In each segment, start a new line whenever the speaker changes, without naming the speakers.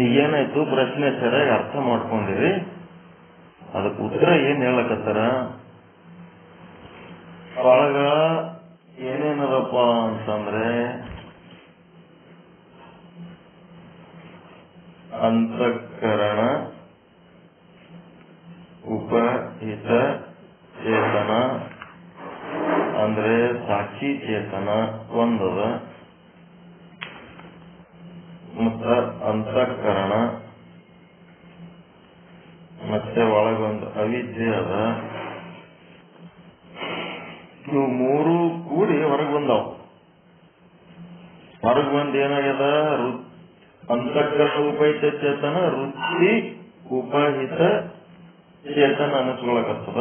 ಈಗೇನಾಯ್ತು, ಪ್ರಶ್ನೆ ಸರಿಯಾಗಿ ಅರ್ಥ ಮಾಡ್ಕೊಂಡಿರಿ, ಅದಕ್ಕೆ ಉತ್ತರ ಏನ್ ಹೇಳಕತ್ತಾರ ಒಳಗ ಏನೇನದಪ್ಪ ಅಂತಂದ್ರೆ ಅಂತಃಕರಣ, ಉಪಹಿತ ಚೇತನ ಅಂದ್ರೆ ಸಾಕ್ಷಿ ಚೇತನ ಒಂದದ, ಮತ್ತ ಅಂತಃಕರಣ, ಮತ್ತೆ ಒಳಗೊಂದು ಅವಿದ್ಯೆ ಅದ. ಇವು ಮೂರು ಕೂಡಿ ಹೊರಗೆ ಬಂದಾವ. ಹೊರಗೆ ಬಂದು ಏನಾಗ್ಯದ, ಅಂತಃಕರಣ ಉಪಹಿತ ಚೇತನ ವೃತ್ತಿ ಉಪಹಿತ ಚೇತನ ಅನಿಸ್ಕೊಳಕತ್ತದ.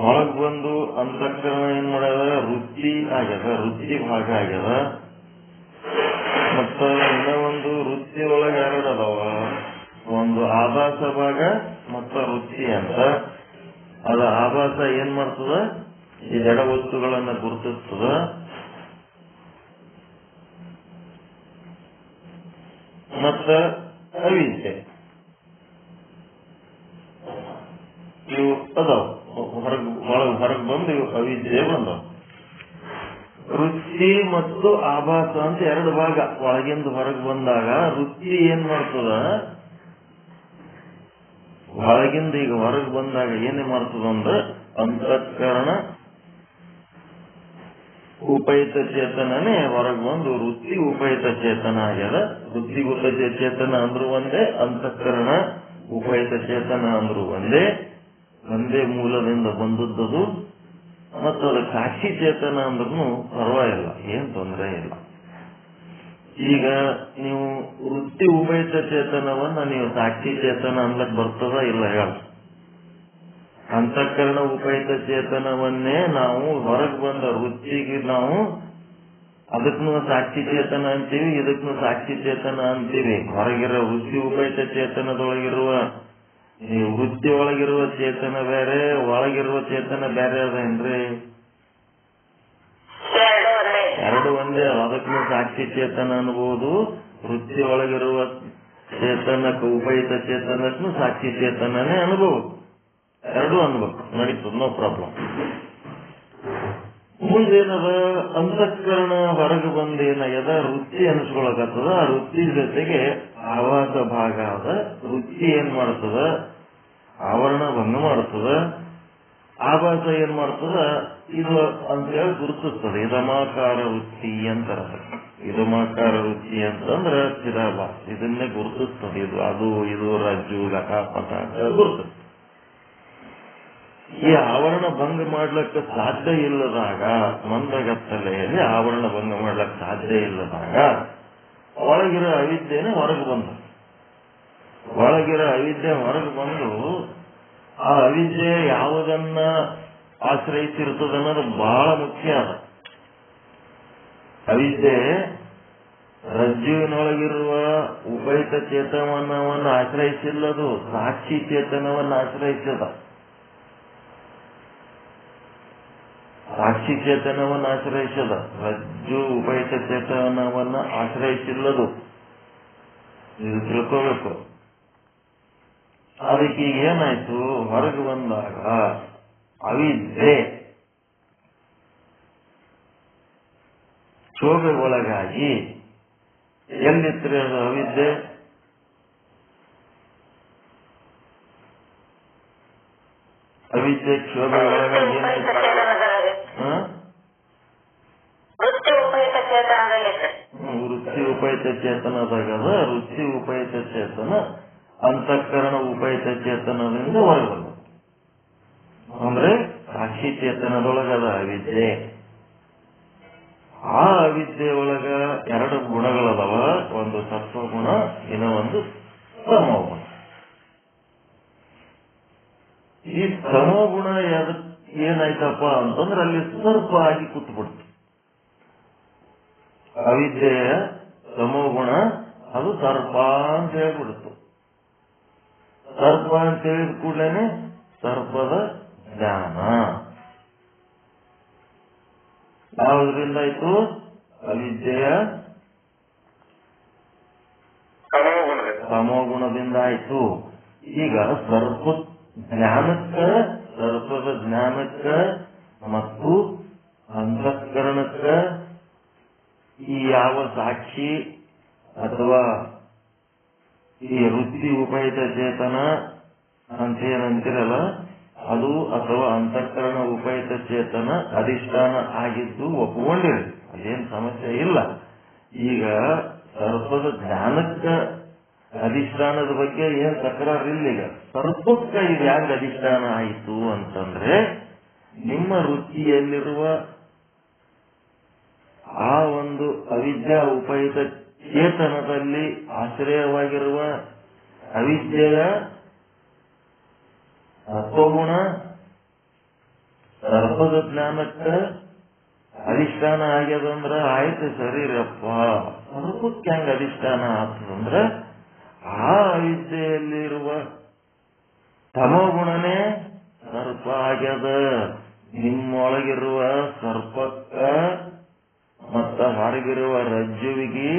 ಹೊರಗೆ ಬಂದು ಅಂತಃಕರಣ ಏನ್ ಮಾಡ್ಯದ, ವೃತ್ತಿ ಆಗ್ಯದ, ವೃತ್ತಿ ಭಾಗ ಆಗ್ಯದ. ಮತ್ತ ಇನ್ನ ಒಂದು ವೃತ್ತಿ ಒಳಗೆ ಎರಡು ಅದಾವ, ಒಂದು ಆಭಾಸ ಭಾಗ ಮತ್ತ ವೃತ್ತಿ ಅಂತ. ಅದು ಆಭಾಸ ಏನ್ ಮಾಡ್ತದ, ಈ ಜಡ ವಸ್ತುಗಳನ್ನ ಗುರುತಿಸ್ತದ. ಮತ್ತ ಅವಿದ್ಯೆ ಇವು ಅದಾವ, ಹೊರಗೆ ಬಂದು ಇವು ಅವಿದ್ಯೆ ಬಂದವು. ವೃತ್ತಿ ಮತ್ತು ಆಭಾಸ ಅಂತ ಎರಡು ಭಾಗ. ಒಳಗಿಂದ ಹೊರಗೆ ಬಂದಾಗ ವೃತ್ತಿ ಏನ್ ಮಾಡ್ತದ, ಒಳಗಿಂದ ಈಗ ಹೊರಗೆ ಬಂದಾಗ ಏನೇ ಮಾಡ್ತದ ಅಂದ್ರೆ ಅಂತಃಕರಣ ಉಪಹಿತ ಚೇತನನೇ ಹೊರಗೆ ಬಂದು ವೃತ್ತಿ ಉಪಹಿತ ಚೇತನ ಆಗ್ಯದ. ವೃತ್ತಿ ಉಪಹಿತ ಚೇತನ ಅಂದ್ರೂ ಒಂದೇ, ಅಂತಃಕರಣ ಉಪಹಿತ ಚೇತನ ಅಂದ್ರೂ ಒಂದೇ ಮೂಲದಿಂದ ಬಂದದ್ದು. ಮತ್ತು ಅದು ಸಾಕ್ಷಿ ಚೇತನ ಅಂದ್ರೂ ಪರವಾಗಿಲ್ಲ, ಏನ್ ತೊಂದರೆ ಇಲ್ಲ. ಈಗ ನೀವು ವೃತ್ತಿ ಉಪಹಿತ ಚೇತನವನ್ನ ನೀವು ಸಾಕ್ಷಿ ಚೇತನ ಅನ್ಲಕ್ ಬರ್ತದ ಇಲ್ಲ ಹೇಳ. ಅಂತಃಕರಣ ಉಪಹಿತ ಚೇತನವನ್ನೇ ನಾವು ಹೊರಗೆ ಬಂದ ವೃತ್ತಿಗೆ ನಾವು ಅದಕ್ಕೂ ಸಾಕ್ಷಿ ಚೇತನ ಅಂತೀವಿ, ಇದಕ್ಕೂ ಸಾಕ್ಷಿ ಚೇತನ ಅಂತೀವಿ. ಹೊರಗಿರೋ ವೃತ್ತಿ ಉಪಹಿತ ಚೇತನದೊಳಗಿರುವ ವೃತ್ತಿ ಒಳಗಿರುವ ಚೇತನ ಬೇರೆ, ಒಳಗಿರುವ ಚೇತನ ಬೇರೆ ಅದೇನ್ರಿ? ಎರಡು ಒಂದೇ. ಅದಕ್ಕೂ ಸಾಕ್ಷಿ ಚೇತನ ಅನ್ಬಹುದು, ವೃತ್ತಿ ಒಳಗಿರುವ ಚೇತನಕ್ಕೆ ಉಪಹಿತ ಚೇತನಕ್ಕೂ ಸಾಕ್ಷಿ ಚೇತನನೇ ಅನ್ಬಹುದು. ಎರಡು ಅನ್ಬೇಕು, ನಡೀತದ, ನೋ ಪ್ರಾಬ್ಲಮ್. ಮುಂದೇನದ, ಅಂತಃಕರಣ ಹೊರಗೆ ಬಂದೇನಾಗ್ಯದ, ವೃತ್ತಿ ಅನಿಸ್ಕೊಳಕತ್ತದ. ಆ ವೃತ್ತಿ ಜೊತೆಗೆ ಆವಾಸ ಭಾಗ ಅದ. ವೃತ್ತಿ ಏನ್ ಮಾಡ್ತದ, ಆವರಣ ಭಂಗ ಮಾಡ್ತದ. ಆಭಾಸ ಏನ್ ಮಾಡ್ತದ, ಇದು ಅಂತ ಹೇಳಿ ಗುರುತಿಸ್ತದೆ. ಇದಮಾಕಾರ ವೃತ್ತಿ ಅಂತಾರ. ಇದಮಾಕಾರ ವೃತ್ತಿ ಅಂತಂದ್ರ ಚಿದಾಭಾಸ, ಇದನ್ನೇ ಗುರುತಿಸ್ತದೆ. ಇದು ಅದು ಇದು ರಜ್ಜು ಘಟಪಟ ಅಂತ ಗುರುತಿಸ್ತದೆ. ಈ ಆವರಣ ಭಂಗ ಮಾಡ್ಲಿಕ್ಕೆ ಸಾಧ್ಯ ಇಲ್ಲದಾಗ, ಮಂದಗತ್ತಲೆಯಲ್ಲಿ ಆವರಣ ಭಂಗ ಮಾಡ್ಲಿಕ್ಕೆ ಸಾಧ್ಯ ಇಲ್ಲದಾಗ ಒಳಗಿರೋ ಅವಿದ್ಯೆನೇ ಹೊರಗೆ ಬಂದ. ಒಳಗಿರೋ ಅವಿದ್ಯೆ ಹೊರಗೆ ಬಂದು ಆ ಅವಿದ್ಯೆ ಯಾವುದನ್ನ ಆಶ್ರಯಿಸಿರ್ತದ ಅನ್ನೋದು ಬಹಳ ಮುಖ್ಯ ಅದ. ಅವಿದ್ಯೆ ರಜ್ಜುವಿನೊಳಗಿರುವ ಉಪಹಿತ ಚೇತನವನ್ನು ಆಶ್ರಯಿಸಿಲ್ಲದು, ಸಾಕ್ಷಿ ಚೇತನವನ್ನು ಆಶ್ರಯಿಸದ. ಸಾಕ್ಷಿ ಚೇತನವನ್ನು ಆಶ್ರಯಿಸದ, ರಜ್ಜು ಉಪಹಿತ ಚೇತನವನ್ನ ಆಶ್ರಯಿಸಿಲ್ಲದು. ಇದು ತಿಳ್ಕೋಬೇಕು. ಅದಕ್ಕೆ ಈಗ ಏನಾಯ್ತು, ಹೊರಗೆ ಬಂದಾಗ ಅವಿದ್ಯೆ ಕ್ಷೋಭೆ ಒಳಗಾಗಿ ಎಲ್ಲಿತ್ತು ಅದು ಅವಿದ್ಯೆ? ಅವಿದ್ಯೆ ಕ್ಷೋಭೆ ಒಳಗಾಗಿ ಏನಾಯ್ತು? ವೃತ್ತಿ ಉಪಹಿತ ಚೇತನದಾಗದ. ವೃತ್ತಿ ಉಪಹಿತ ಚೇತನ ಅಂತಃಕರಣ ಉಪಹಿತ ಚೇತನದಿಂದ ಹೊರಗಲ್ಲ. ಅಂದ್ರೆ ಸಾಕ್ಷಿ ಚೇತನದೊಳಗದ ಅವಿದ್ಯೆ. ಆ ಅವಿದ್ಯೆ ಒಳಗ ಎರಡು ಗುಣಗಳದವ, ಒಂದು ಸತ್ವಗುಣ, ಇನ್ನೊಂದು ತಮೋಗುಣ. ಈ ತಮೋಗುಣ ಏನಾಯ್ತಪ್ಪ ಅಂತಂದ್ರೆ ಅಲ್ಲಿ ಸರ್ಪ ಆಗಿ ಕೂತ್ಬಿಡ್ತು. ಅವಿದ್ಯೆಯ ತಮೋಗುಣ ಅದು ಸರ್ಪ ಅಂತ ಹೇಳ್ಬಿಡ್ತು. ಸರ್ಪ ಅಂತ ಹೇಳಿದ ಕೂಡಲೇ ಸರ್ಪದ ಜ್ಞಾನ ಯಾವುದರಿಂದ ಆಯ್ತು? ಅವಿದ್ಯೆಯ ತಮೋಗುಣದಿಂದ ಆಯ್ತು. ಈಗ ಸರ್ಪದ ಜ್ಞಾನಕ್ಕ ಮತ್ತು ಅಂತಃಕರಣಕ್ಕ ಈ ಯಾವ ಸಾಕ್ಷಿ ಅಥವಾ ಈ ವೃತ್ತಿ ಉಪಹಿತ ಚೇತನ ಅಂತ ಏನಂತಿರಲ್ಲ ಅದು ಅಥವಾ ಅಂತಃಕರಣ ಉಪಹಿತ ಚೇತನ ಅಧಿಷ್ಠಾನ ಆಗಿದ್ದು ಒಪ್ಪಿಕೊಂಡಿರಿ, ಅದೇನು ಸಮಸ್ಯೆ ಇಲ್ಲ. ಈಗ ಸರ್ಪದ ಜ್ಞಾನಕ್ಕ ಅಧಿಷ್ಠಾನದ ಬಗ್ಗೆ ಏನ್ ತಕರಾರಿಲ್ಲ. ಈಗ ಸರ್ಪಕ್ಕ ಇದು ಯಾಕೆ ಅಧಿಷ್ಠಾನ ಆಯಿತು ಅಂತಂದ್ರೆ ನಿಮ್ಮ ವೃತ್ತಿಯಲ್ಲಿರುವ ಆ ಒಂದು ಅವಿದ್ಯಾ ಉಪಹಿತ ಚೇತನದಲ್ಲಿ ಆಶ್ರಯವಾಗಿರುವ ಅವಿದ್ಯೆಯ ಸತ್ವಗುಣ ಸರ್ಪದ ಜ್ಞಾನಕ್ಕ ಅಧಿಷ್ಠಾನ ಆಗ್ಯದಂದ್ರ ಆಯ್ತು ಸರಿರಪ್ಪ. ಸರ್ಪಕ್ಕೆ ಹೆಂಗ ಅಧಿಷ್ಠಾನ ಆಗ್ತದಂದ್ರ ಆ ಅವಿದ್ಯೆಯಲ್ಲಿರುವ ತಮೋಗುಣನೇ ಸರ್ಪ ಆಗ್ಯದ. ನಿಮ್ಮೊಳಗಿರುವ ಸರ್ಪಕ್ಕ ಮತ್ತ ಹೊರಗಿರುವ ರಜ್ಜುವಿಗೆ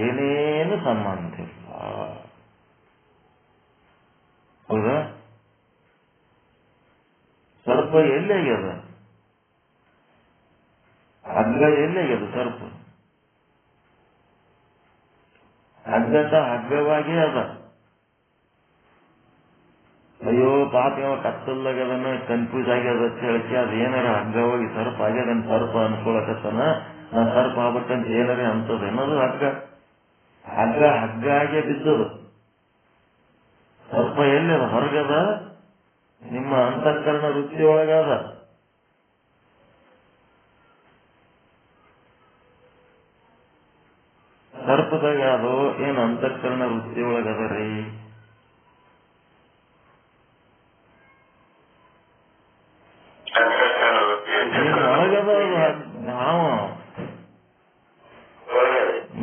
ಏನೇನು ಸಂಬಂಧ ಇಲ್ಲ. ಹೌದಾ? ಸರ್ಪ ಎಲ್ಲಿ ಆಗ್ಯದ? ಹಗ್ಗ ಎಲ್ಲಿ ಆಗ್ಯದ? ಸರ್ಪ ಹಗ್ಗವಾಗೇ ಅದ. ಅಯ್ಯೋ ಪಾಪ ಯಾವ ಕತ್ತಲ್ದಾಗದನ್ನ ಕನ್ಫ್ಯೂಸ್ ಆಗ್ಯದ ಅಂತ ಹೇಳಕ್ಕೆ ಅದೇನಾರ ಹಗ್ಗವಾಗಿ ಸರ್ಪ ಆಗ್ಯದನ್ ಸರ್ಪ ಅನ್ಕೊಳಕತ್ತನ, ನಾ ಸರ್ಪ ಆಗ್ಬೇಕಂತ ಏನಾರ ಅಂತದ ಅನ್ನೋದು ಹಗ್ಗ ಆಗೇ ಬಿದ್ದದು. ಸರ್ಪ ಎಲ್ಲದ? ಹೊರಗದ, ನಿಮ್ಮ ಅಂತಃಕರಣ ವೃತ್ತಿ ಒಳಗದ. ಸರ್ಪದಾಗ ಅದು ಏನು ಅಂತಃಕರಣ ವೃತ್ತಿ ಒಳಗದ ರೀ? ನಿಮ್ಮೊಳಗದ ನಾವು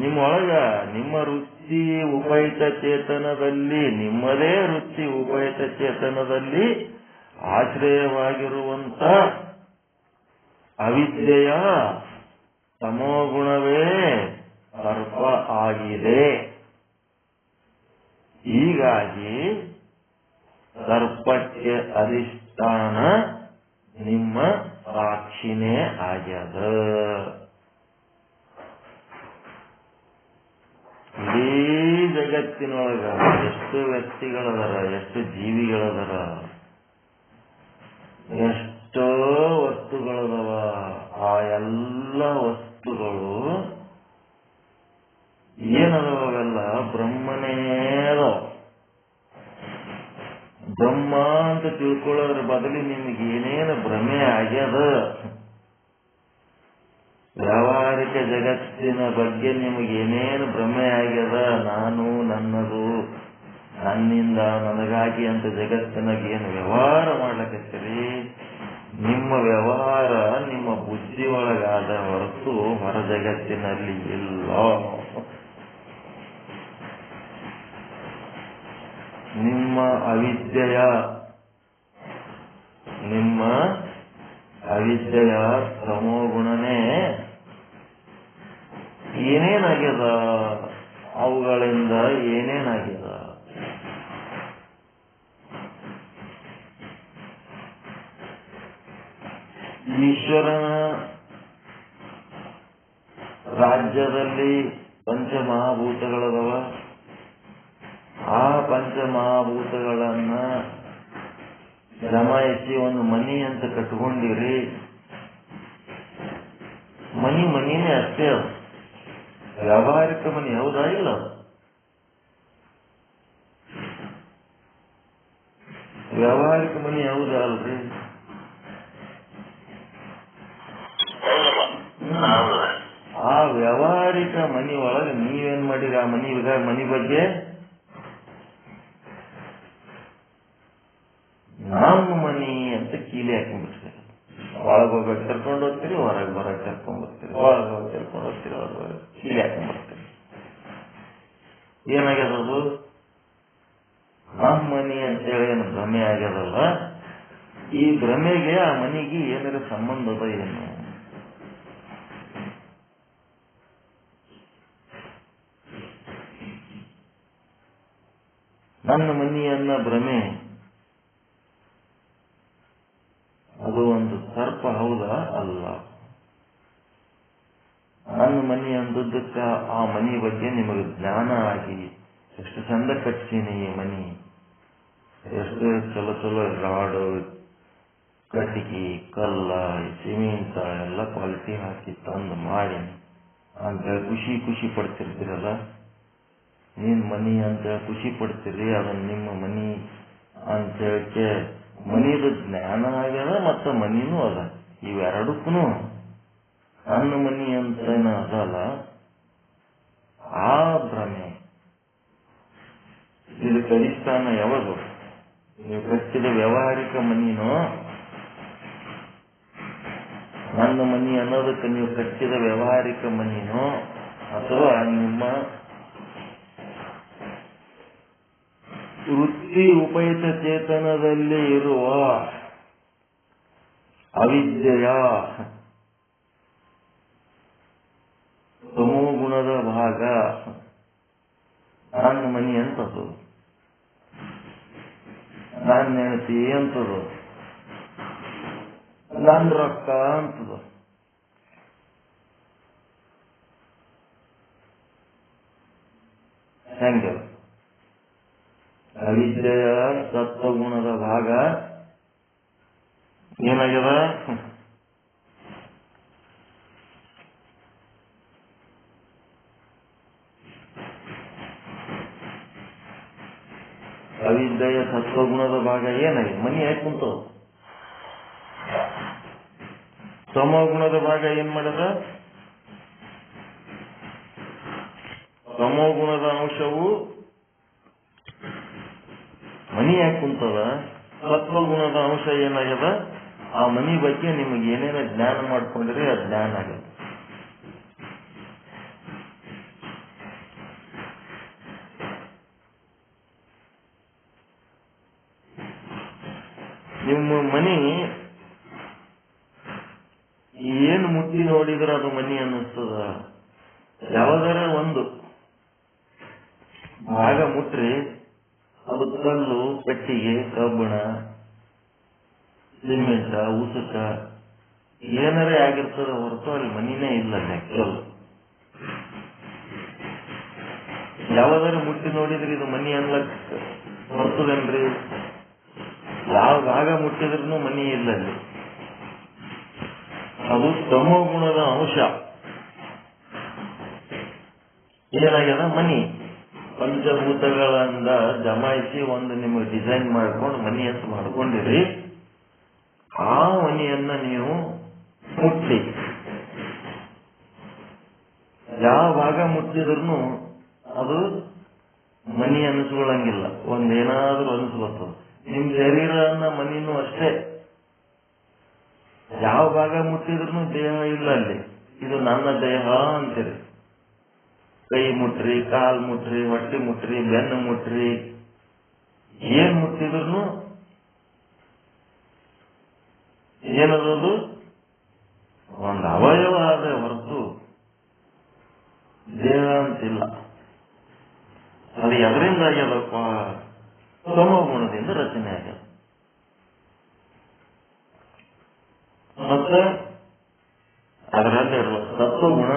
ನಿಮ್ಮೊಳಗ ನಿಮ್ಮ ವೃತ್ತಿ ಉಪಹಿತ ಚೇತನದಲ್ಲಿ ನಿಮ್ಮದೇ ವೃತ್ತಿ ಉಪಹಿತ ಚೇತನದಲ್ಲಿ ಆಶ್ರಯವಾಗಿರುವಂತ ಅವಿದ್ಯೆಯ ತಮೋಗುಣವೇ ಸರ್ಪ ಆಗಿದೆ. ಹೀಗಾಗಿ ಸರ್ಪಕ್ಕೆ ಅಧಿಷ್ಠಾನ ನಿಮ್ಮ ಸಾಕ್ಷಿನೇ ಆಗ್ಯದ. ಇಡೀ ಜಗತ್ತಿನೊಳಗ ಎಷ್ಟು ವ್ಯಕ್ತಿಗಳದಾರ, ಎಷ್ಟು ಜೀವಿಗಳದಾರ, ಎಷ್ಟೋ ವಸ್ತುಗಳದವ. ಆ ಎಲ್ಲ ವಸ್ತುಗಳು ಏನದವೆಲ್ಲ ಬ್ರಹ್ಮನೇ ಅದಾವ. ಬ್ರಹ್ಮ ಅಂತ ತಿಳ್ಕೊಳ್ಳೋದ್ರ ಬದಲಿ ನಿಮ್ಗೆ ಏನೇನು ಭ್ರಮೆ ಆಗ್ಯದ, ವ್ಯಾವಹಾರಿಕ ಜಗತ್ತಿನ ಬಗ್ಗೆ ನಿಮಗೆ ಏನೇನು ಭ್ರಮೆ ಆಗ್ಯದ, ನಾನು ನನ್ನದು ನನ್ನಿಂದ ನನಗಾಗಿ ಅಂತ ಜಗತ್ತಿನಾಗ ಏನು ವ್ಯವಹಾರ ಮಾಡ್ಲಕತ್ತೀರಿ, ನಿಮ್ಮ ವ್ಯವಹಾರ ನಿಮ್ಮ ಬುದ್ಧಿ ಒಳಗಾದ ಹೊರತು ಹೊರ ಜಗತ್ತಿನಲ್ಲಿ ಇಲ್ಲ. ನಿಮ್ಮ ಅವಿದ್ಯೆಯ ತಮೋಗುಣನೇ ಏನೇನಾಗ್ಯದ, ಅವುಗಳಿಂದ ಏನೇನಾಗ್ಯದ. ಈಶ್ವರನ ರಾಜ್ಯದಲ್ಲಿ ಪಂಚಮಹಾಭೂತಗಳದವ. ಆ ಪಂಚಮಹಾಭೂತಗಳನ್ನ ಜಮಾಯಿಸಿ ಒಂದು ಮನಿ ಅಂತ ಕಟ್ಕೊಂಡಿರಿ. ಮನಿನೇ ಅಷ್ಟೇ ಅದು, ವ್ಯಾವಹಾರಿಕ ಮನಿ ಹೌದಾ ಇಲ್ಲ? ವ್ಯಾವಹಾರಿಕ ಮನಿ ಹೌದಾ ಅಲ್ರಿ? ಆ ವ್ಯಾವಹಾರಿಕ ಮನಿ ಒಳಗೆ ನೀವೇನ್ ಮಾಡಿರಿ? ಆ ಮನಿ ಬಗ್ಗೆ ನಮ್ಮ ಮನಿ ಅಂತ ಕೀಲಿ ಹಾಕೊಂಡ್ಬಿಡ್ತೀರಿ. ಒಳಗೆ ಹೋಗ್ಬೇಕು ಕರ್ಕೊಂಡು ಹೋಗ್ತೀರಿ, ಹೊರಗೆ ಬರಕ್ ಕರ್ಕೊಂಡ್ ಬರ್ತೀರಿ, ಒಳಗೆ ಹೋಗಿ ಕರ್ಕೊಂಡು ಹೋಗ್ತೀರಿ, ಹೊರಗೆ ಕೀಲಿ ಹಾಕೊಂಡ್ಬರ್ತೀರಿ. ಏನಾಗ್ಯದದು? ನಮ್ಮ ಮನಿ ಅಂತೇಳಿ ಏನು ಭ್ರಮೆ ಆಗ್ಯದಲ್ಲ, ಈ ಭ್ರಮೆಗೆ ಆ ಮನಿಗೆ ಏನಾರ ಸಂಬಂಧದ ಏನು? ನನ್ನ ಮನೆಯನ್ನ ಭ್ರಮೆ ಅದು ಒಂದು ಸರ್ಪ ಹೌದಾ? ಅಲ್ಲ. ನನ್ನ ಮನೆ ಅಂದದ್ದಕ್ಕ ಆ ಮನೆ ಬಗ್ಗೆ ನಿಮಗೆ ಜ್ಞಾನ ಆಗಿ ಎಷ್ಟು ಚಂದ ಕಟ್ಸೀನಿ ಈ ಮನಿ, ಎಷ್ಟು ಚಲೋ ಚಲೋ ರಾಡು, ಕಟ್ಟಿಗೆ, ಕಲ್ಲ, ಸಿಮೆಂಟ್ ಎಲ್ಲ ಕ್ವಾಲಿಟಿ ಹಾಕಿ ತಂದು ಮಾಡೀನಿ ಅಂತೇಳಿ ಖುಷಿ ಪಡ್ತಿರ್ತೀರಲ್ಲ. ನೀನ್ ಮನಿ ಅಂತ ಖುಷಿ ಪಡ್ತೀರಿ, ಅದನ್ನ ನಿಮ್ಮ ಮನಿ ಅಂತೇಳಕ್ಕೆ ಮನಿದು ಜ್ಞಾನ ಆಗ್ಯದ ಮತ್ತು ಮನಿನೂ ಅದ. ಇವೆರಡಕ್ಕೂ ನನ್ನ ಮನಿ ಅಂತ ಅದಲ್ಲ, ಆ ಭ್ರಮೆ. ಇದು ಕಲಿಸ್ತಾನ ಯಾವುದು? ನೀವು ಕಟ್ಟಿದ ವ್ಯಾವಹಾರಿಕ ಮನಿನೋ, ನನ್ನ ಮನಿ ಅನ್ನೋದಕ್ಕೆ ನೀವು ಕಟ್ಟಿದ ವ್ಯಾವಹಾರಿಕ ಮನಿನೋ, ಅಥವಾ ನಿಮ್ಮ ವೃತ್ತಿ ಉಪಯುಕ್ತ ಚೇತನದಲ್ಲಿ ಇರುವ ಅವಿದ್ಯೆಯ ತಮೋಗುಣದ ಭಾಗ ನನ್ನ ಮನಿ ಅಂತದು, ನನ್ನ ಹೆಂಡತಿ ಅಂತದು, ನನ್ನ ರೊಕ್ಕ ಅಂತದು. ಹೆಂಗೆ? ಅವಿದ್ಯೆಯ ಸತ್ವಗುಣದ ಭಾಗ ಏನಾಗ್ಯದ? ಅವಿದ್ಯೆಯ ಸತ್ವಗುಣದ ಭಾಗ ಏನಾಗಿದೆ? ಮನಿ ಯಾಕೆ ಕುಂತವು. ತಮೋಗುಣದ ಭಾಗ ಏನ್ ಮಾಡದ? ತಮೋಗುಣದ ಅಂಶವು ಮನಿ ಯಾಕೆ ಕುಂತದ? ಸತ್ವಗುಣದ ಅಂಶ ಏನಾಗ್ಯದ? ಆ ಮನಿ ಬಗ್ಗೆ ನಿಮಗೆ ಏನೇನ ಜ್ಞಾನ ಮಾಡ್ಕೊಂಡ್ರೆ ಅದು ಜ್ಞಾನ ಆಗ್ಯದ. ನಿಮ್ಮ ಮನಿ ಏನು ಮುಟ್ಟಿ ನೋಡಿದ್ರೆ ಅದು ಮನಿ ಅನ್ನಿಸ್ತದ. ಯಾವುದರ ಒಂದು ಭಾಗ ಮುಟ್ರಿ ಅದು ಕಲ್ಲು, ಕಟ್ಟಿಗೆ, ಕಬ್ಬಣ, ಸಿಮೆಂಟ, ಉಸುಕ ಏನಾರೇ ಆಗಿರ್ತದ ಹೊರತು ಅಲ್ಲಿ ಮನಿನೇ ಇಲ್ಲ. ಕಲ್ಲು ಯಾವ್ದಾರ ಮುಟ್ಟಿ ನೋಡಿದ್ರೆ ಇದು ಮನಿ ಅನ್ಲಕ್ ಬರ್ತದೇನ್ರಿ? ಯಾವ ಭಾಗ ಮುಟ್ಟಿದ್ರೂ ಮನಿ ಇಲ್ಲ ಅಲ್ಲಿ. ಅದು ತಮೋಗುಣದ ಅಂಶ ಏನಾಗ್ಯದ? ಮನಿ. ಪಂಚಭೂತಗಳಿಂದ ಜಮಾಯಿಸಿ ಒಂದು ನಿಮಗೆ ಡಿಸೈನ್ ಮಾಡ್ಕೊಂಡು ಮನಿ ಅಂತ ಮಾಡ್ಕೊಂಡಿರಿ. ಆ ಮನಿಯನ್ನ ನೀವು ಮುಟ್ಟಿ ಯಾವ ಭಾಗ ಮುಟ್ಟಿದ್ರು ಅದು ಮನಿ ಅನಿಸ್ಕೊಳ್ಳಂಗಿಲ್ಲ, ಒಂದೇನಾದ್ರೂ ಅನಿಸ್ಬೇಕು. ನಿಮ್ ಶರೀರ ಅನ್ನ ಮನಿನೂ ಅಷ್ಟೇ. ಯಾವ ಭಾಗ ಮುಟ್ಟಿದ್ರು ದೇಹ ಇಲ್ಲ ಅಲ್ಲಿ. ಇದು ನನ್ನ ದೇಹ ಅಂತೀರಿ. ಕೈ ಮುಟ್ರಿ, ಕಾಲ್ ಮುಟ್ರಿ, ಹೊಟ್ಟೆ ಮುಟ್ರಿ, ಬೆನ್ನು ಮುಟ್ರಿ, ಏನ್ ಮುಟ್ಟಿದ್ರು ಏನದು? ಒಂದು ಅವಯವ ಆದ ಹೊರತು ದೇಹ ಅಂತಿಲ್ಲ. ಅದು ಎದರಿಂದ ಆಗ್ಯದಪ್ಪ? ತಮೋಗುಣದಿಂದ ರಚನೆ ಆಗ್ಯದ. ಮತ್ತೆ ಅದರಲ್ಲಿರುವ ಸತ್ವಗುಣ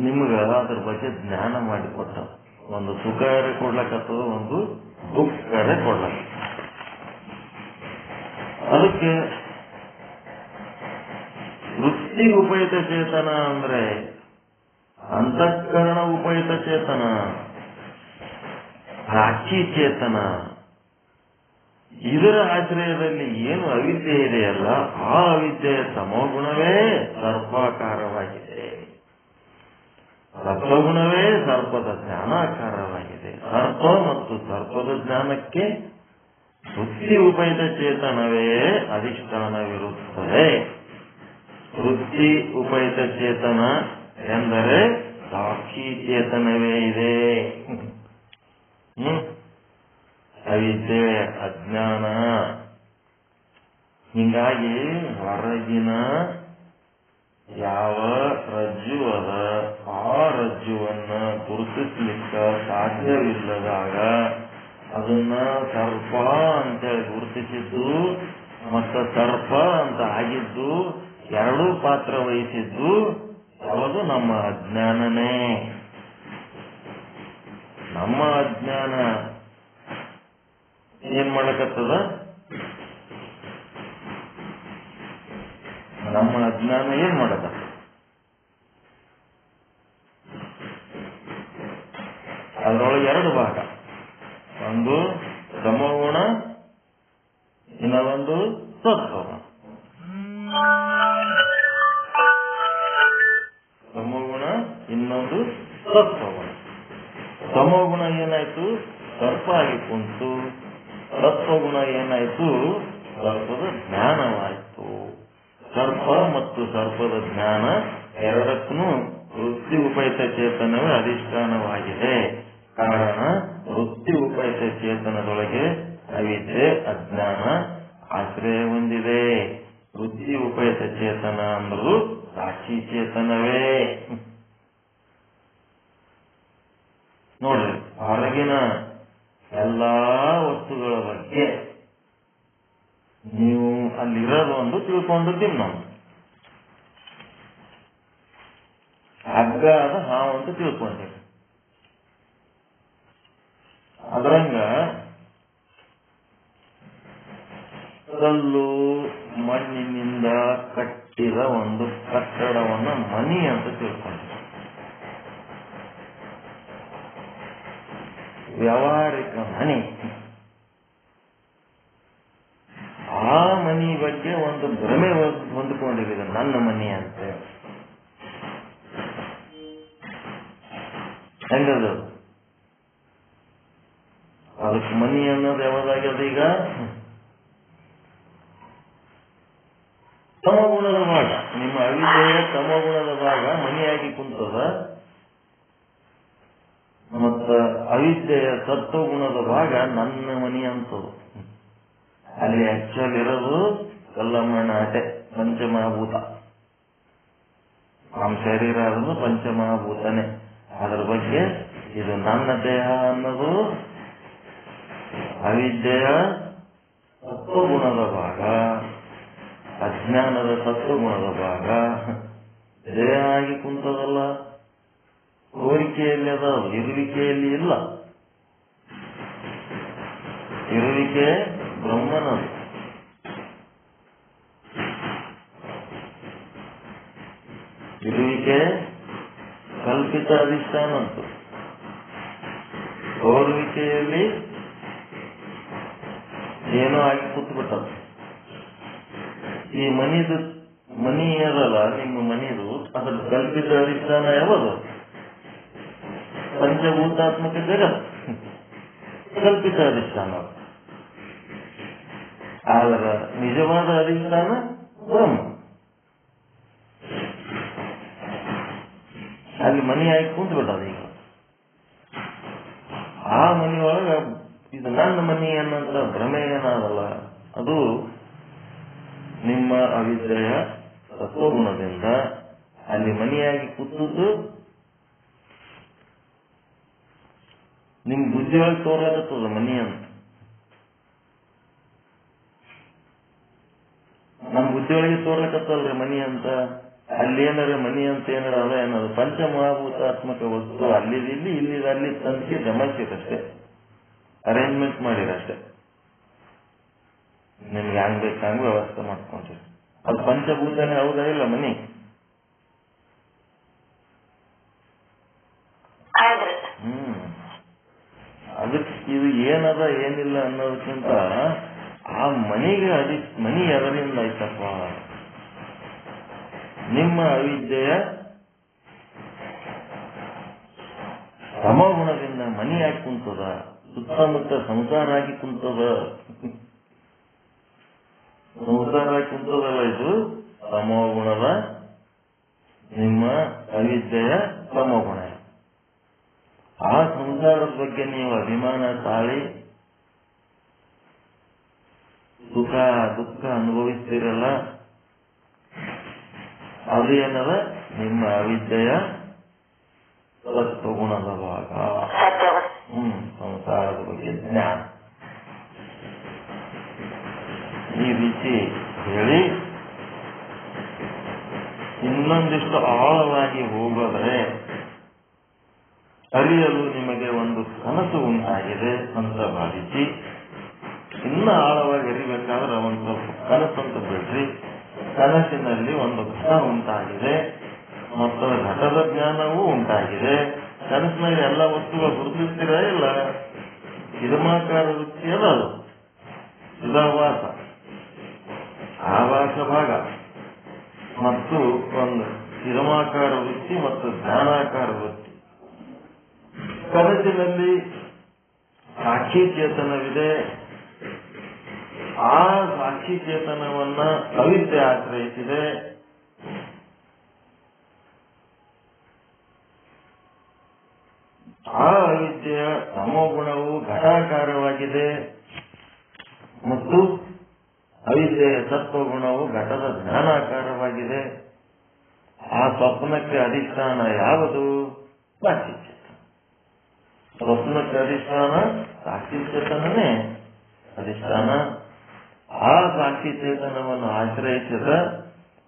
ನಿಮ್ಗ ಅದ್ರ ಬಗ್ಗೆ ಜ್ಞಾನ ಮಾಡಿಕೊಟ್ಟ. ಒಂದು ಸುಖ ಕೊಡ್ಲಕ್ಕತ್ತದ, ಒಂದು ದುಃಖ ಕೊಡ್ಲಕ್ಕ. ಅದಕ್ಕೆ ವೃತ್ತಿ ಉಪಯುಕ್ತ ಚೇತನ ಅಂದ್ರೆ ಅಂತಃಕರಣ ಉಪಯುಕ್ತ ಚೇತನ, ಸಾಕ್ಷಿ ಚೇತನ. ಇದರ ಆಶ್ರಯದಲ್ಲಿ ಏನು ಅವಿದ್ಯೆ ಇದೆಯಲ್ಲ, ಆ ಅವಿದ್ಯೆಯ ತಮೋಗುಣವೇ ಸರ್ಪಾಕಾರವಾಗಿದೆ, ಸತ್ವಗುಣವೇ ಸರ್ಪದ ಜ್ಞಾನಾಕಾರವಾಗಿದೆ. ಸರ್ಪ ಮತ್ತು ಸರ್ಪದ ಜ್ಞಾನಕ್ಕೆ ವೃತ್ತಿ ಉಪಯುಕ್ತ ಚೇತನವೇ ಅಧಿಷ್ಠಾನವಿರುತ್ತದೆ. ವೃತ್ತಿ ಉಪಯುಕ್ತ ಚೇತನ ಎಂದರೆ ಸಾಕ್ಷಿ ಚೇತನವೇ ಇದೆ. ಅವಿದ್ಯೆ, ಅಜ್ಞಾನ. ಹಿಂಗಾಗಿ ಹೊರಗಿನ ಯಾವ ರಜ್ಜು ಅದ ಆ ರಜ್ಜುವನ್ನ ಗುರುತಿಸ್ಲಿಕ್ಕ ಸಾಧ್ಯವಿಲ್ಲದಾಗ ಅದನ್ನ ಸರ್ಪ ಅಂತೇಳಿ ಗುರುತಿಸಿದ್ದು ಮತ್ತು ಸರ್ಪ ಅಂತ ಆಗಿದ್ದು ಎರಡೂ ಪಾತ್ರ ವಹಿಸಿದ್ದು ಯಾವುದು? ನಮ್ಮ ಅಜ್ಞಾನನೇ. ನಮ್ಮ ಅಜ್ಞಾನ ಏನ್ ಮಾಡಕತ್ತದ? ನಮ್ಮ ಅಜ್ಞಾನ ಏನ್ ಮಾಡದ? ಅದರೊಳಗೆ ಎರಡು ಭಾಗ, ಒಂದು ತಮೋಗುಣ, ಇನ್ನೊಂದು ಸತ್ವಗುಣ. ತಮೋಗುಣ, ಇನ್ನೊಂದು ಸತ್ವಗುಣ. ತಮೋಗುಣ ಏನಾಯ್ತು? ಸರ್ಪ ಆಗಿ ಕುಂತು. ಸತ್ವಗುಣ ಏನಾಯ್ತು? ಸರ್ಪದ ಜ್ಞಾನವಾಯಿತು. ಸರ್ಪ ಮತ್ತು ಸರ್ಪದ ಜ್ಞಾನ ಎರಡಕ್ಕೂ ವೃತ್ತಿ ಉಪಯುಕ್ತ ಚೇತನವೇ ಅಧಿಷ್ಠಾನವಾಗಿದೆ. ಕಾರಣ ವೃತ್ತಿ ಉಪಯುಕ್ತ ಚೇತನದೊಳಗೆ ಅವಿದ್ಯೆ ಅಜ್ಞಾನ ಆಶ್ರಯ ಹೊಂದಿದೆ. ವೃತ್ತಿ ಉಪಯುಕ್ತ ಚೇತನ ಅಂದರೂ ಸಾಕ್ಷಿ ಚೇತನವೇ. ನೋಡ್ರಿ, ಹೊರಗಿನ ಎಲ್ಲಾ ವಸ್ತುಗಳ ಬಗ್ಗೆ ನೀವು ಅಲ್ಲಿರೋದು ಒಂದು ತಿಳ್ಕೊಂಡಿದ್ದೀವಿ. ನಾವು ಹಗ್ಗ ಅದ ಹಾವು ಅಂತ ತಿಳ್ಕೊಂಡೇವೆ. ಅದರಂಗ ಕಲ್ಲು ಮಣ್ಣಿನಿಂದ ಕಟ್ಟಿದ ಒಂದು ಕಟ್ಟಡವನ್ನು ಮನಿ ಅಂತ ತಿಳ್ಕೊಂಡೇವೆ. ವ್ಯಾವಹಾರಿಕ ಮನಿ. ಆ ಮನಿ ಬಗ್ಗೆ ಒಂದು ಭ್ರಮೆ ಹೊಂದಿಕೊಂಡಿದೆ, ನನ್ನ ಮನಿ ಅಂತ. ಹೆಂಗದ? ಅದಕ್ಕೆ ಮನಿ ಅನ್ನೋದು ಯಾವ್ದಾಗ್ಯದ? ಈಗ ತಮೋಗುಣದ ಭಾಗ, ನಿಮ್ಮ ಅವಿದ್ಯೆಯ ತಮೋಗುಣದ ಭಾಗ ಮನಿಯಾಗಿ ಕುಂತದ. ಮತ್ತ ಅವಿದ್ಯೆಯ ಸತ್ವಗುಣದ ಭಾಗ ನನ್ನ ಮನಿ ಅಂತದು. ಅಲ್ಲಿ ಆಕ್ಚುಲ್ ಇರೋದು ಕಲ್ಲಮ್ಮಣ್ಣ ಅಟೆ, ಪಂಚಮಹಾಭೂತ. ನಮ್ಮ ಶರೀರ ಅನ್ನೋದು ಪಂಚಮಹಾಭೂತನೇ. ಅದರ ಬಗ್ಗೆ ಇದು ನನ್ನ ದೇಹ ಅನ್ನೋದು ಅವಿದ್ಯೆಯ ಸತ್ವಗುಣದ ಭಾಗ, ಅಜ್ಞಾನದ ಸತ್ವಗುಣದ ಭಾಗ. ದೇಹ ಆಗಿ ಕುಂತದಲ್ಲ, ಕೋರಿಕೆಯಲ್ಲಿ ಅದ, ಇರುವಿಕೆಯಲ್ಲಿ ಇಲ್ಲ. ಇರುವಿಕೆ ಬ್ರಹ್ಮನದು. ಇರುವಿಕೆ ಕಲ್ಪಿತ ಅಧಿಷ್ಠಾನದ್ದು. ಕೋರುವಿಕೆಯಲ್ಲಿ ಏನೋ ಆಗಿ ಕೂತ್ಬಿಟ್ಟದ. ಈ ಮನಿ ಅದಲ್ಲ, ನಿಮ್ಮ ಮನಿದು ಅದ್ರ ಕಲ್ಪಿತ ಅಧಿಷ್ಠಾನ ಯಾವುದು? ಪಂಚಭೂತಾತ್ಮಕ ಜಗತ್ ಕಲ್ಪಿತ ಅಧಿಷ್ಠಾನ. ಆದ್ರೆ ನಿಜವಾದ ಅಧಿಷ್ಠಾನ ಬ್ರಹ್ಮ. ಅಲ್ಲಿ ಮನಿ ಆಗಿ ಕುಂತು ಬಿಟ್ಟದ. ಈಗ ಆ ಮನಿಯೊಳಗ ಇದು ನನ್ನ ಮನಿ ಅನ್ನೋಂಥ ಭ್ರಮೆ ಏನಾದಲ್ಲ, ಅದು ನಿಮ್ಮ ಅವಿದ್ಯೆಯ ಸತ್ವಗುಣದಿಂದ ಅಲ್ಲಿ ಮನಿಯಾಗಿ ಕೂತದ್ದು ನಿಮ್ ಬುದ್ಧಿಯೊಳಗೆ ತೋರಕತ್ತದ ಮನಿ ಅಂತ. ನಮ್ ಬುದ್ಧಿಯೊಳಗೆ ತೋರ್ಲಕತ್ತಲ್ರಿ ಮನಿ ಅಂತ. ಅಲ್ಲೇನಾರ ಮನಿ ಅಂತ ಏನಾರ ಅದ ಏನದು? ಪಂಚಮಹಾಭೂತಾತ್ಮಕ ವಸ್ತು ಅಲ್ಲಿದಿಲ್ಲಿ ಇಲ್ಲಿದ ಅಲ್ಲಿ ತಂದಿಗೆ ಗಮನಿಸಿರಷ್ಟೇ, ಅರೇಂಜ್ಮೆಂಟ್ ಮಾಡಿರಷ್ಟೇ. ನಿಮ್ಗೆ ಹಂಗ್ ಬೇಕಂಗ್ ವ್ಯವಸ್ಥೆ ಮಾಡ್ಕೊಂಡ್ರಿ. ಅದು ಪಂಚಭೂತನೇ ಹೌದಾ ಇಲ್ಲ ಮನಿ? ಅದಕ್ಕೆ ಇದು ಏನದ ಏನಿಲ್ಲ ಅನ್ನೋದಕ್ಕಿಂತ ಆ ಮನಿಗೆ ಮನಿ ಎದರಿಂದ ಆಯ್ತಪ್ಪ? ನಿಮ್ಮ ಅವಿದ್ಯೆಯ ತಮೋಗುಣದಿಂದ ಮನಿ ಆಗಿ ಕುಂತದ, ಸುತ್ತಮುತ್ತ ಸಂಸಾರ ಆಗಿ ಕುಂತದ. ಸಂಸಾರ ಆಗಿ ಕುಂತದಲ್ಲ, ಇದು ತಮೋಗುಣದ, ನಿಮ್ಮ ಅವಿದ್ಯೆಯ ತಮೋಗುಣ. ಆ ಸಂಸಾರದ ಬಗ್ಗೆ ನೀವು ಅಭಿಮಾನ ತಾಳಿ ಸುಖ ದುಃಖ ಅನುಭವಿಸ್ತೀರಲ್ಲ, ಅದೇನದ ನಿಮ್ಮ ಅವಿದ್ಯೆಯ ಸತ್ವಗುಣದ ಭಾಗ. ಸಂಸಾರದ ಬಗ್ಗೆ ಜ್ಞಾನ. ಈ ರೀತಿ ಹೇಳಿ ಇನ್ನೊಂದಿಷ್ಟು ಆಳವಾಗಿ ಹೋಗೋದ್ರೆ ಅರಿಯಲು ನಿಮಗೆ ಒಂದು ಕನಸು ಉಂಟಾಗಿದೆ ಅಂತ ಭಾವಿಸಿ, ಇನ್ನು ಆಳವಾಗಿ ಅರಿಬೇಕಾದ್ರೆ ಒಂದು ಸ್ವಲ್ಪ ಕನಸಂತ ಬಿಡ್ರಿ. ಕನಸಿನಲ್ಲಿ ಒಂದು ಘಟ ಉಂಟಾಗಿದೆ ಮತ್ತು ಘಟದ ಜ್ಞಾನವೂ ಉಂಟಾಗಿದೆ. ಕನಸಿನಾಗ ಎಲ್ಲ ವಸ್ತುಗಳು ಗುರುತಿಸ್ತೀರ ಇಲ್ಲ, ಚಿದಮಾಕಾರ ವೃತ್ತಿ ಅದು ಚಿದಾವಾಸ ಆವಾಸ ಭಾಗ ಮತ್ತು ಒಂದು ಚಿದಮಾಕಾರ ವೃತ್ತಿ ಮತ್ತು ಜ್ಞಾನಾಕಾರ ವೃತ್ತಿ. ಕನಸಿನಲ್ಲಿ ಸಾಕ್ಷಿ ಚೇತನವಿದೆ. ಆ ಸಾಕ್ಷಿ ಚೇತನವನ್ನ ಅವಿದ್ಯೆ ಆಶ್ರಯಿಸಿದೆ. ಆ ಅವಿದ್ಯೆಯ ತಮೋಗುಣವು ಘಟಾಕಾರವಾಗಿದೆ ಮತ್ತು ಅವಿದ್ಯೆಯ ಸತ್ವಗುಣವು ಘಟದ ಜ್ಞಾನಾಕಾರವಾಗಿದೆ. ಆ ಸ್ವಪ್ನಕ್ಕೆ ಅಧಿಷ್ಠಾನ ಯಾವುದು? ಸಾಕ್ಷಿ ಚೇತನ. ಸ್ವಪ್ನಕ್ಕೆ ಅಧಿಷ್ಠಾನ ಸಾಕ್ಷಿ ಚೇತನನೇ ಅಧಿಷ್ಠಾನ. ಆ ಸಾಕ್ಷಿ ಚೇತನವನ್ನು ಆಶ್ರಯಿಸಿದ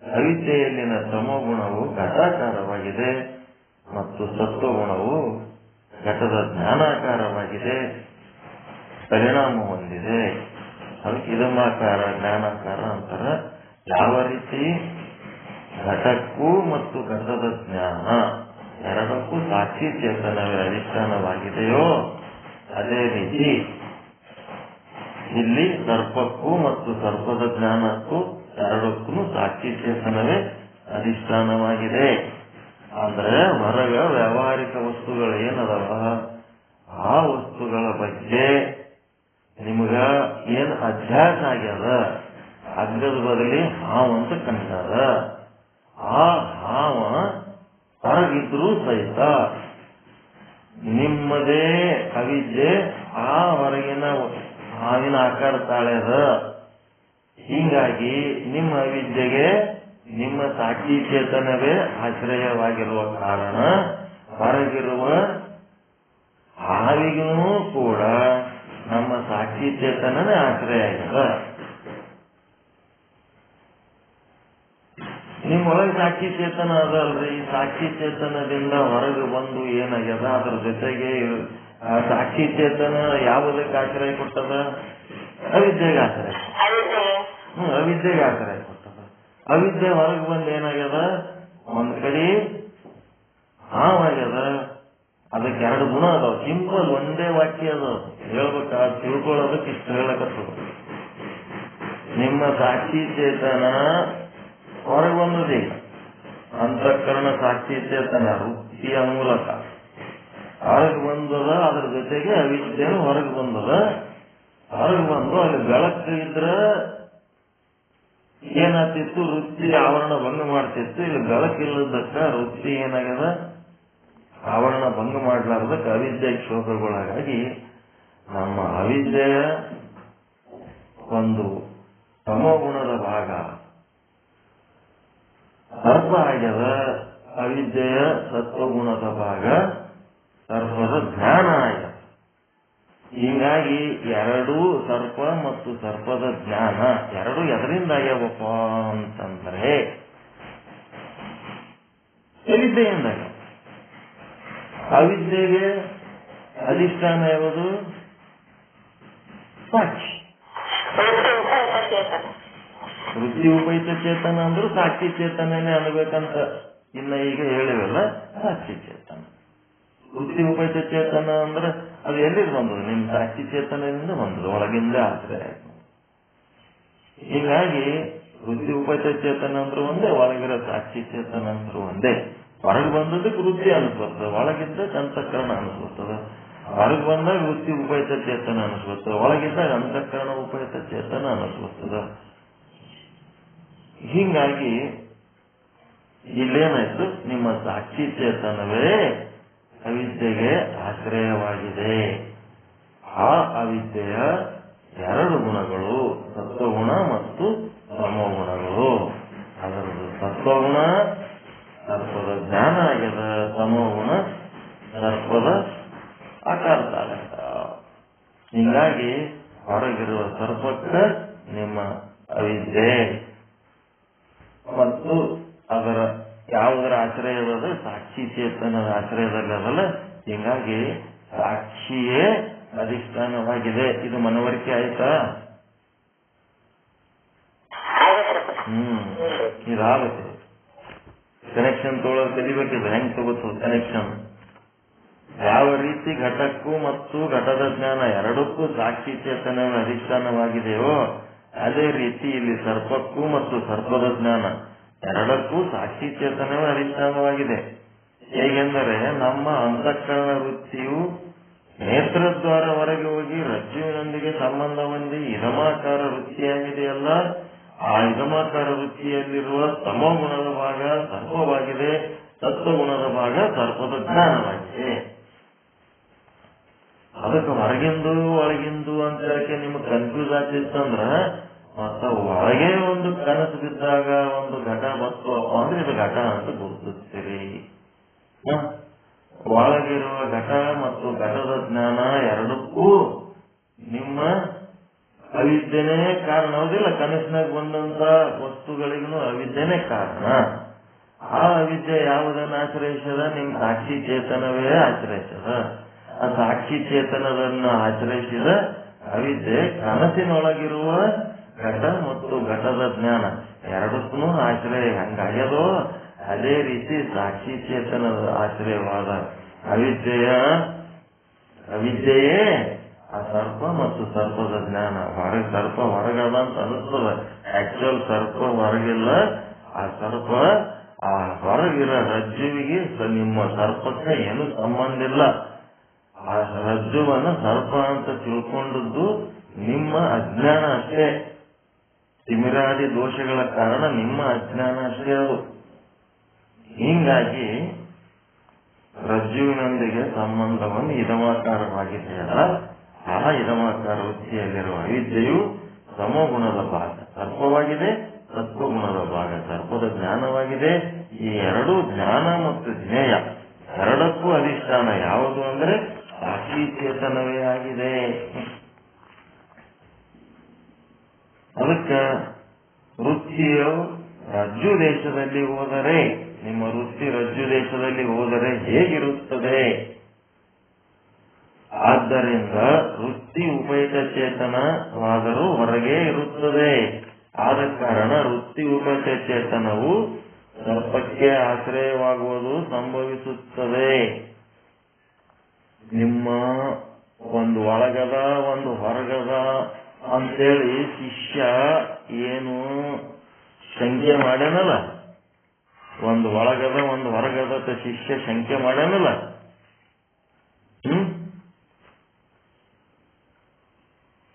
ಅವಿದ್ಯೆಯಲ್ಲಿನ ತಮೋಗುಣವು ಘಟಾಕಾರವಾಗಿದೆ ಮತ್ತು ಸತ್ವಗುಣವು ಘಟದ ಜ್ಞಾನಾಕಾರವಾಗಿದೆ, ಪರಿಣಾಮ ಹೊಂದಿದೆ. ಅದಕ್ಕೆ ಇದಮಾಕಾರ ಜ್ಞಾನಾಕಾರ ಅಂತಾರ. ಯಾವ ರೀತಿ ಘಟಕ್ಕೂ ಮತ್ತು ಘಟದ ಜ್ಞಾನ ಎರಡಕ್ಕೂ ಸಾಕ್ಷಿ ಚೇತನವೇ ಅಧಿಷ್ಠಾನವಾಗಿದೆಯೋ ಅದೇ ರೀತಿ ಇಲ್ಲಿ ಸರ್ಪಕ್ಕೂ ಮತ್ತು ಸರ್ಪದ ಜ್ಞಾನಕ್ಕೂ ಎರಡಕ್ಕೂ ಸಾಕ್ಷಿ ಚೇತನವೇ ಅಧಿಷ್ಠಾನವಾಗಿದೆ. ಅಂದ್ರೆ ಹೊರಗ ವ್ಯಾವಹಾರಿಕ ವಸ್ತುಗಳು ಏನದವ ಆ ವಸ್ತುಗಳ ಬಗ್ಗೆ ನಿಮಗ ಏನ್ ಅಧ್ಯಾಸ ಆಗ್ಯದ, ಅಗ್ಗದ ಬದಲಿ ಹಾವು ಅಂತ ಕಂಡದ. ಆ ಹಾವ ಹೊರಗಿದ್ರೂ ಸಹಿತ ನಿಮ್ಮದೇ ಅವಿದ್ಯೆ ಆ ಹೊರಗಿನ ಹಾವಿನ ಆಕಾರ ತಾಳ್ಯದ. ಹೀಗಾಗಿ ನಿಮ್ಮ ಅವಿದ್ಯೆಗೆ ನಿಮ್ಮ ಸಾಕ್ಷಿ ಚೇತನವೇ ಆಶ್ರಯವಾಗಿರುವ ಕಾರಣ ಹೊರಗಿರುವ ಹಾವಿಗೂ ಕೂಡ ನಮ್ಮ ಸಾಕ್ಷಿ ಚೇತನನೇ ಆಶ್ರಯ ಆಗ್ಯದ. ನಿಮ್ಮೊಳಗೆ ಸಾಕ್ಷಿ ಚೇತನ ಅದಲ್ರಿ. ಈ ಸಾಕ್ಷಿ ಚೇತನದಿಂದ ಹೊರಗೆ ಬಂದು ಏನಾಗ್ಯದ, ಅದ್ರ ಜೊತೆಗೆ ಸಾಕ್ಷಿ ಚೇತನ ಯಾವುದಕ್ಕೆ ಆಶ್ರಯ ಕೊಟ್ಟದ? ಅವಿದ್ಯೆಗೆ ಆಶ್ರಯ. ಅವಿದ್ಯೆಗೆ ಆಶ್ರಯ ಕೊಟ್ಟದ. ಅವಿದ್ಯೆ ಹೊರಗೆ ಬಂದು ಏನಾಗ್ಯದ, ಒಂದ್ ಕಡೆ ಹಾವಾಗ್ಯದ. ಅದಕ್ಕೆ ಎರಡು ಗುಣ ಅದಾವ. ಸಿಂಪಲ್ ಒಂದೇ ವಾಕ್ಯ ಅದಾವ. ಹೇಳ್ಬೇಕಾದ್ರೆ ತಿಳ್ಕೊಳ್ಳೋದಕ್ಕೆ ಇಷ್ಟು ಹೇಳಕತ್ತದ. ನಿಮ್ಮ ಸಾಕ್ಷಿ ಚೇತನ ಹೊರಗೆ ಬಂದದೇ ಅಂತಃಕರಣ ಸಾಕ್ಷಿ ಚೇತನ ವೃತ್ತಿಯ ಮೂಲಕ ಹೊರಗೆ ಬಂದದ. ಅದ್ರ ಜೊತೆಗೆ ಅವಿದ್ಯೆ ಹೊರಗೆ ಬಂದದ. ಹೊರಗೆ ಬಂದು ಅಲ್ಲಿ ಬೆಳಕು ಇದ್ರ ಏನಾಗ್ತಿತ್ತು, ವೃತ್ತಿ ಆವರಣ ಭಂಗ ಮಾಡ್ತಿತ್ತು. ಇಲ್ಲಿ ಬೆಳಕಿಲ್ಲದಕ್ಕ ವೃತ್ತಿ ಏನಾಗ್ಯದ, ಆವರಣ ಭಂಗ ಮಾಡ್ಲಾರ್ದಕ್ಕೆ ಅವಿದ್ಯೆ ಕ್ಷೋಭೆಗೊಳಗಾಗಿ ನಮ್ಮ ಅವಿದ್ಯೆಯ ಒಂದು ತಮೋಗುಣದ ಭಾಗ ಸರ್ಪ ಆಗ್ಯದ. ಅವಿದ್ಯೆಯ ಸತ್ವಗುಣದ ಭಾಗ ಸರ್ಪದ ಜ್ಞಾನ ಆಗ್ಯದ. ಹೀಗಾಗಿ ಎರಡೂ ಸರ್ಪ ಮತ್ತು ಸರ್ಪದ ಜ್ಞಾನ ಎರಡು ಎದರಿಂದ ಆಗ್ಯಾವಪ್ಪ ಅಂತಂದ್ರೆ ಅವಿದ್ಯೆಯಿಂದ. ಅವಿದ್ಯೆಗೆ ಅಧಿಷ್ಠಾನ ಯಾವುದು? ಸಾಕ್ಷಿ. ವೃತ್ತಿ ಉಪಯುಕ್ತ ಚೇತನ ಅಂದ್ರೂ ಸಾಕ್ಷಿ ಚೇತನನೇ ಅನ್ಬೇಕಂತ ಇನ್ನ ಈಗ ಹೇಳಿವಲ್ಲ, ಸಾಕ್ಷಿ ಚೇತನ. ವೃತ್ತಿ ಉಪಯುಕ್ತ ಚೇತನ ಅಂದ್ರೆ ಅದು ಎಲ್ಲಿಗೆ ಬಂದದು? ನಿಮ್ ಸಾಕ್ಷಿ ಚೇತನದಿಂದ ಬಂದದು, ಒಳಗಿಂದ ಆಶ್ರಯ. ಹೀಗಾಗಿ ವೃತ್ತಿ ಉಪಯುಕ್ತ ಚೇತನ ಅಂದ್ರೂ ಒಂದೇ, ಒಳಗಿರೋ ಸಾಕ್ಷಿ ಚೇತನ ಅಂದ್ರೂ ಒಂದೇ. ಹೊರಗೆ ಬಂದದಕ್ಕೆ ವೃತ್ತಿ ಅನಿಸ್ಬರ್ತದೆ, ಒಳಗಿದ್ದಾಗ ಅಂತಃಕರಣ ಅನಿಸ್ಬರ್ತದೆ. ಹೊರಗೆ ಬಂದಾಗ ವೃತ್ತಿ ಉಪಯುಕ್ತ ಚೇತನ ಅನಿಸ್ಬರ್ತದೆ, ಒಳಗಿದ್ದಾಗ ಅಂತಃಕರಣ ಉಪಯುಕ್ತ ಚೇತನ ಅನಿಸ್ಬರ್ತದೆ. ಹೀಗಾಗಿ ಇಲ್ಲೇನಾಯ್ತು, ನಿಮ್ಮ ಸಾಕ್ಷಿ ಚೇತನವೇ ಅವಿದ್ಯೆಗೆ ಆಶ್ರಯವಾಗಿದೆ. ಆ ಅವಿದ್ಯೆಯ ಎರಡು ಗುಣಗಳು ಸತ್ವಗುಣ ಮತ್ತು ತಮೋಗುಣಗಳು. ಅದರದ್ದು ಸತ್ವಗುಣ ಸರ್ಪದ ಜ್ಞಾನ ಆಗ್ಯದ, ತಮೋಗುಣ ಸರ್ಪದ ಆಕಾರದಾಗ. ಹೀಗಾಗಿ ಹೊರಗಿರುವ ಸರ್ಪಕ್ಕ ನಿಮ್ಮ ಅವಿದ್ಯೆ ಮತ್ತು ಅದರ ಯಾವುದರ ಆಶ್ರಯದ ಸಾಕ್ಷಿ ಚೇತನದ ಆಶ್ರಯದಲ್ಲಿ ಅದಲ್ಲ. ಹೀಗಾಗಿ ಸಾಕ್ಷಿಯೇ ಅಧಿಷ್ಠಾನವಾಗಿದೆ. ಇದು ಮನವರಿಕೆ ಆಯ್ತಾ? ಇದಾಗುತ್ತೆ. ಕನೆಕ್ಷನ್ ತೊಗೊಳೋದು ಕಲಿಬೇಕಿದೆ. ಹೆಂಗ್ ತಗೋತದ ಕನೆಕ್ಷನ್? ಯಾವ ರೀತಿ ಘಟಕ್ಕೂ ಮತ್ತು ಘಟದ ಜ್ಞಾನ ಎರಡಕ್ಕೂ ಸಾಕ್ಷಿ ಚೇತನವೇ ಅಧಿಷ್ಠಾನವಾಗಿದೆಯೋ ಅದೇ ರೀತಿ ಇಲ್ಲಿ ಸರ್ಪಕ್ಕೂ ಮತ್ತು ಸರ್ಪದ ಜ್ಞಾನ ಎರಡಕ್ಕೂ ಸಾಕ್ಷಿ ಚೇತನವೇ ಅಧಿಷ್ಠಾನವಾಗಿದೆ. ಹೇಗೆಂದರೆ ನಮ್ಮ ಅಂತಃಕರಣ ವೃತ್ತಿಯು ನೇತ್ರದ್ವಾರ ಹೊರಗೆ ಹೋಗಿ ರಜ್ಜುವಿನೊಂದಿಗೆ ಸಂಬಂಧ ಹೊಂದಿ ಇದಮಾಕಾರ ವೃತ್ತಿಯಾಗಿದೆಯಲ್ಲ, ಆ ಇದಮಾಕಾರ ವೃತ್ತಿಯಲ್ಲಿರುವ ತಮೋಗುಣದ ಭಾಗ ಸರ್ಪವಾಗಿದೆ, ಸತ್ವಗುಣದ ಭಾಗ ಸರ್ಪದ ಜ್ಞಾನವಾಗಿದೆ. ಅದಕ್ಕೆ ಹೊರಗಿಂದು ಒಳಗಿಂದು ಅಂತ ಹೇಳಕ್ಕೆ ನಿಮ್ಗೆ ಕನ್ಫ್ಯೂಸ್ ಆಗ್ತಿತ್ತಂದ್ರ ಮತ್ತ ಒಳಗೆ ಒಂದು ಕನಸು ಬಿದ್ದಾಗ ಒಂದು ಘಟ ಬತ್ತು ಅಂದ್ರೆ ಇದು ಘಟ ಅಂತ ಗುರುತಿಸ್ತೀರಿ. ಒಳಗಿರುವ ಘಟ ಮತ್ತು ಘಟದ ಜ್ಞಾನ ಎರಡಕ್ಕೂ ನಿಮ್ಮ ಅವಿದ್ಯೆನೇ ಕಾರಣ. ಹೌದಿಲ್ಲ? ಕನಸಿನಾಗ ಬಂದಂತ ವಸ್ತುಗಳಿಗೂ ಅವಿದ್ಯೆನೇ ಕಾರಣ. ಆ ಅವಿದ್ಯೆ ಯಾವುದನ್ನು ಆಶ್ರಯಿಸದ? ನಿಮ್ ಸಾಕ್ಷಿ ಚೇತನವೇ ಆಶ್ರಯಿಸದ. ಆ ಸಾಕ್ಷಿ ಚೇತನದನ್ನ ಆಶ್ರಯಿಸಿದ ಅವಿದ್ಯೆ ಕನಸಿನೊಳಗಿರುವ ಘಟ ಮತ್ತು ಘಟದ ಜ್ಞಾನ ಎರಡಕ್ಕೂ ಆಶ್ರಯ ಹಂಗಾಗ್ಯದೋ ಅದೇ ರೀತಿ ಸಾಕ್ಷಿ ಚೇತನದ ಆಶ್ರಯವಾದ ಅವಿದ್ಯೆಯೇ ಆ ಸರ್ಪ ಮತ್ತು ಸರ್ಪದ ಜ್ಞಾನ. ಹೊರಗೆ ಸರ್ಪ ಹೊರಗದ ಅಂತ ಅನಿಸ್ತದ, ಆಕ್ಚುಯಲ್ ಸರ್ಪ ಹೊರಗಿಲ್ಲ. ಆ ಸರ್ಪ ಆ ಹೊರಗಿರೋ ರಜ್ಜುವಿಗೆ ನಿಮ್ಮ ಸರ್ಪಕ್ಕೆ ಏನು ಸಂಬಂಧ ಇಲ್ಲ. ಆ ರಜ್ಜುವನ್ನು ಸರ್ಪ ಅಂತ ತಿಳ್ಕೊಂಡದ್ದು ನಿಮ್ಮ ಅಜ್ಞಾನ ಅಷ್ಟೇ. ತಿಮಿರಾದಿ ದೋಷಗಳ ಕಾರಣ ನಿಮ್ಮ ಅಜ್ಞಾನ ಅಷ್ಟೇ ಅದು. ಹೀಗಾಗಿ ರಜ್ಜುವಿನೊಂದಿಗೆ ಸಂಬಂಧವನ್ನು ಇದಮಾಕಾರವಾಗಿದೆಯಲ್ಲ, ಆ ಇದಮಾಕಾರ ವೃತ್ತಿಯಲ್ಲಿರುವ ಅವಿದ್ಯೆಯು ತಮೋಗುಣದ ಭಾಗ ಸರ್ಪವಾಗಿದೆ, ಸತ್ವಗುಣದ ಭಾಗ ಸರ್ಪದ ಜ್ಞಾನವಾಗಿದೆ. ಈ ಎರಡೂ ಜ್ಞಾನ ಮತ್ತು ಜ್ಞೇಯ ಎರಡಕ್ಕೂ ಅಧಿಷ್ಠಾನ ಯಾವುದು ಅಂದ್ರೆ ಸಾಕ್ಷಿ ಚೇತನವೇ ಆಗಿದೆ. ಅದಕ್ಕೆ ವೃತ್ತಿಯು ರಜ್ಜು ದೇಶದಲ್ಲಿ ಹೋದರೆ, ನಿಮ್ಮ ವೃತ್ತಿ ರಜ್ಜು ದೇಶದಲ್ಲಿ ಹೋದರೆ ಹೇಗಿರುತ್ತದೆ? ಆದ್ದರಿಂದ ವೃತ್ತಿ ಉಪಯುಕ್ತ ಚೇತನವಾದರೂ ಹೊರಗೆ ಇರುತ್ತದೆ. ಆದ ಕಾರಣ ವೃತ್ತಿ ಉಪಯುಕ್ತ ಚೇತನವು ಸರ್ಪಕ್ಕೆ ಆಶ್ರಯವಾಗುವುದು ಸಂಭವಿಸುತ್ತದೆ. ನಿಮ್ಮ ಒಂದು ಒಳಗದ ಒಂದು ಹೊರಗದ ಅಂತೇಳಿ ಶಿಷ್ಯ ಏನು ಶಂಕೆ ಮಾಡ್ಯಾನಲ್ಲ, ಒಂದು ಒಳಗದ ಒಂದು ಹೊರಗದ ಶಿಷ್ಯ ಶಂಕೆ ಮಾಡ್ಯಾನಲ್ಲ.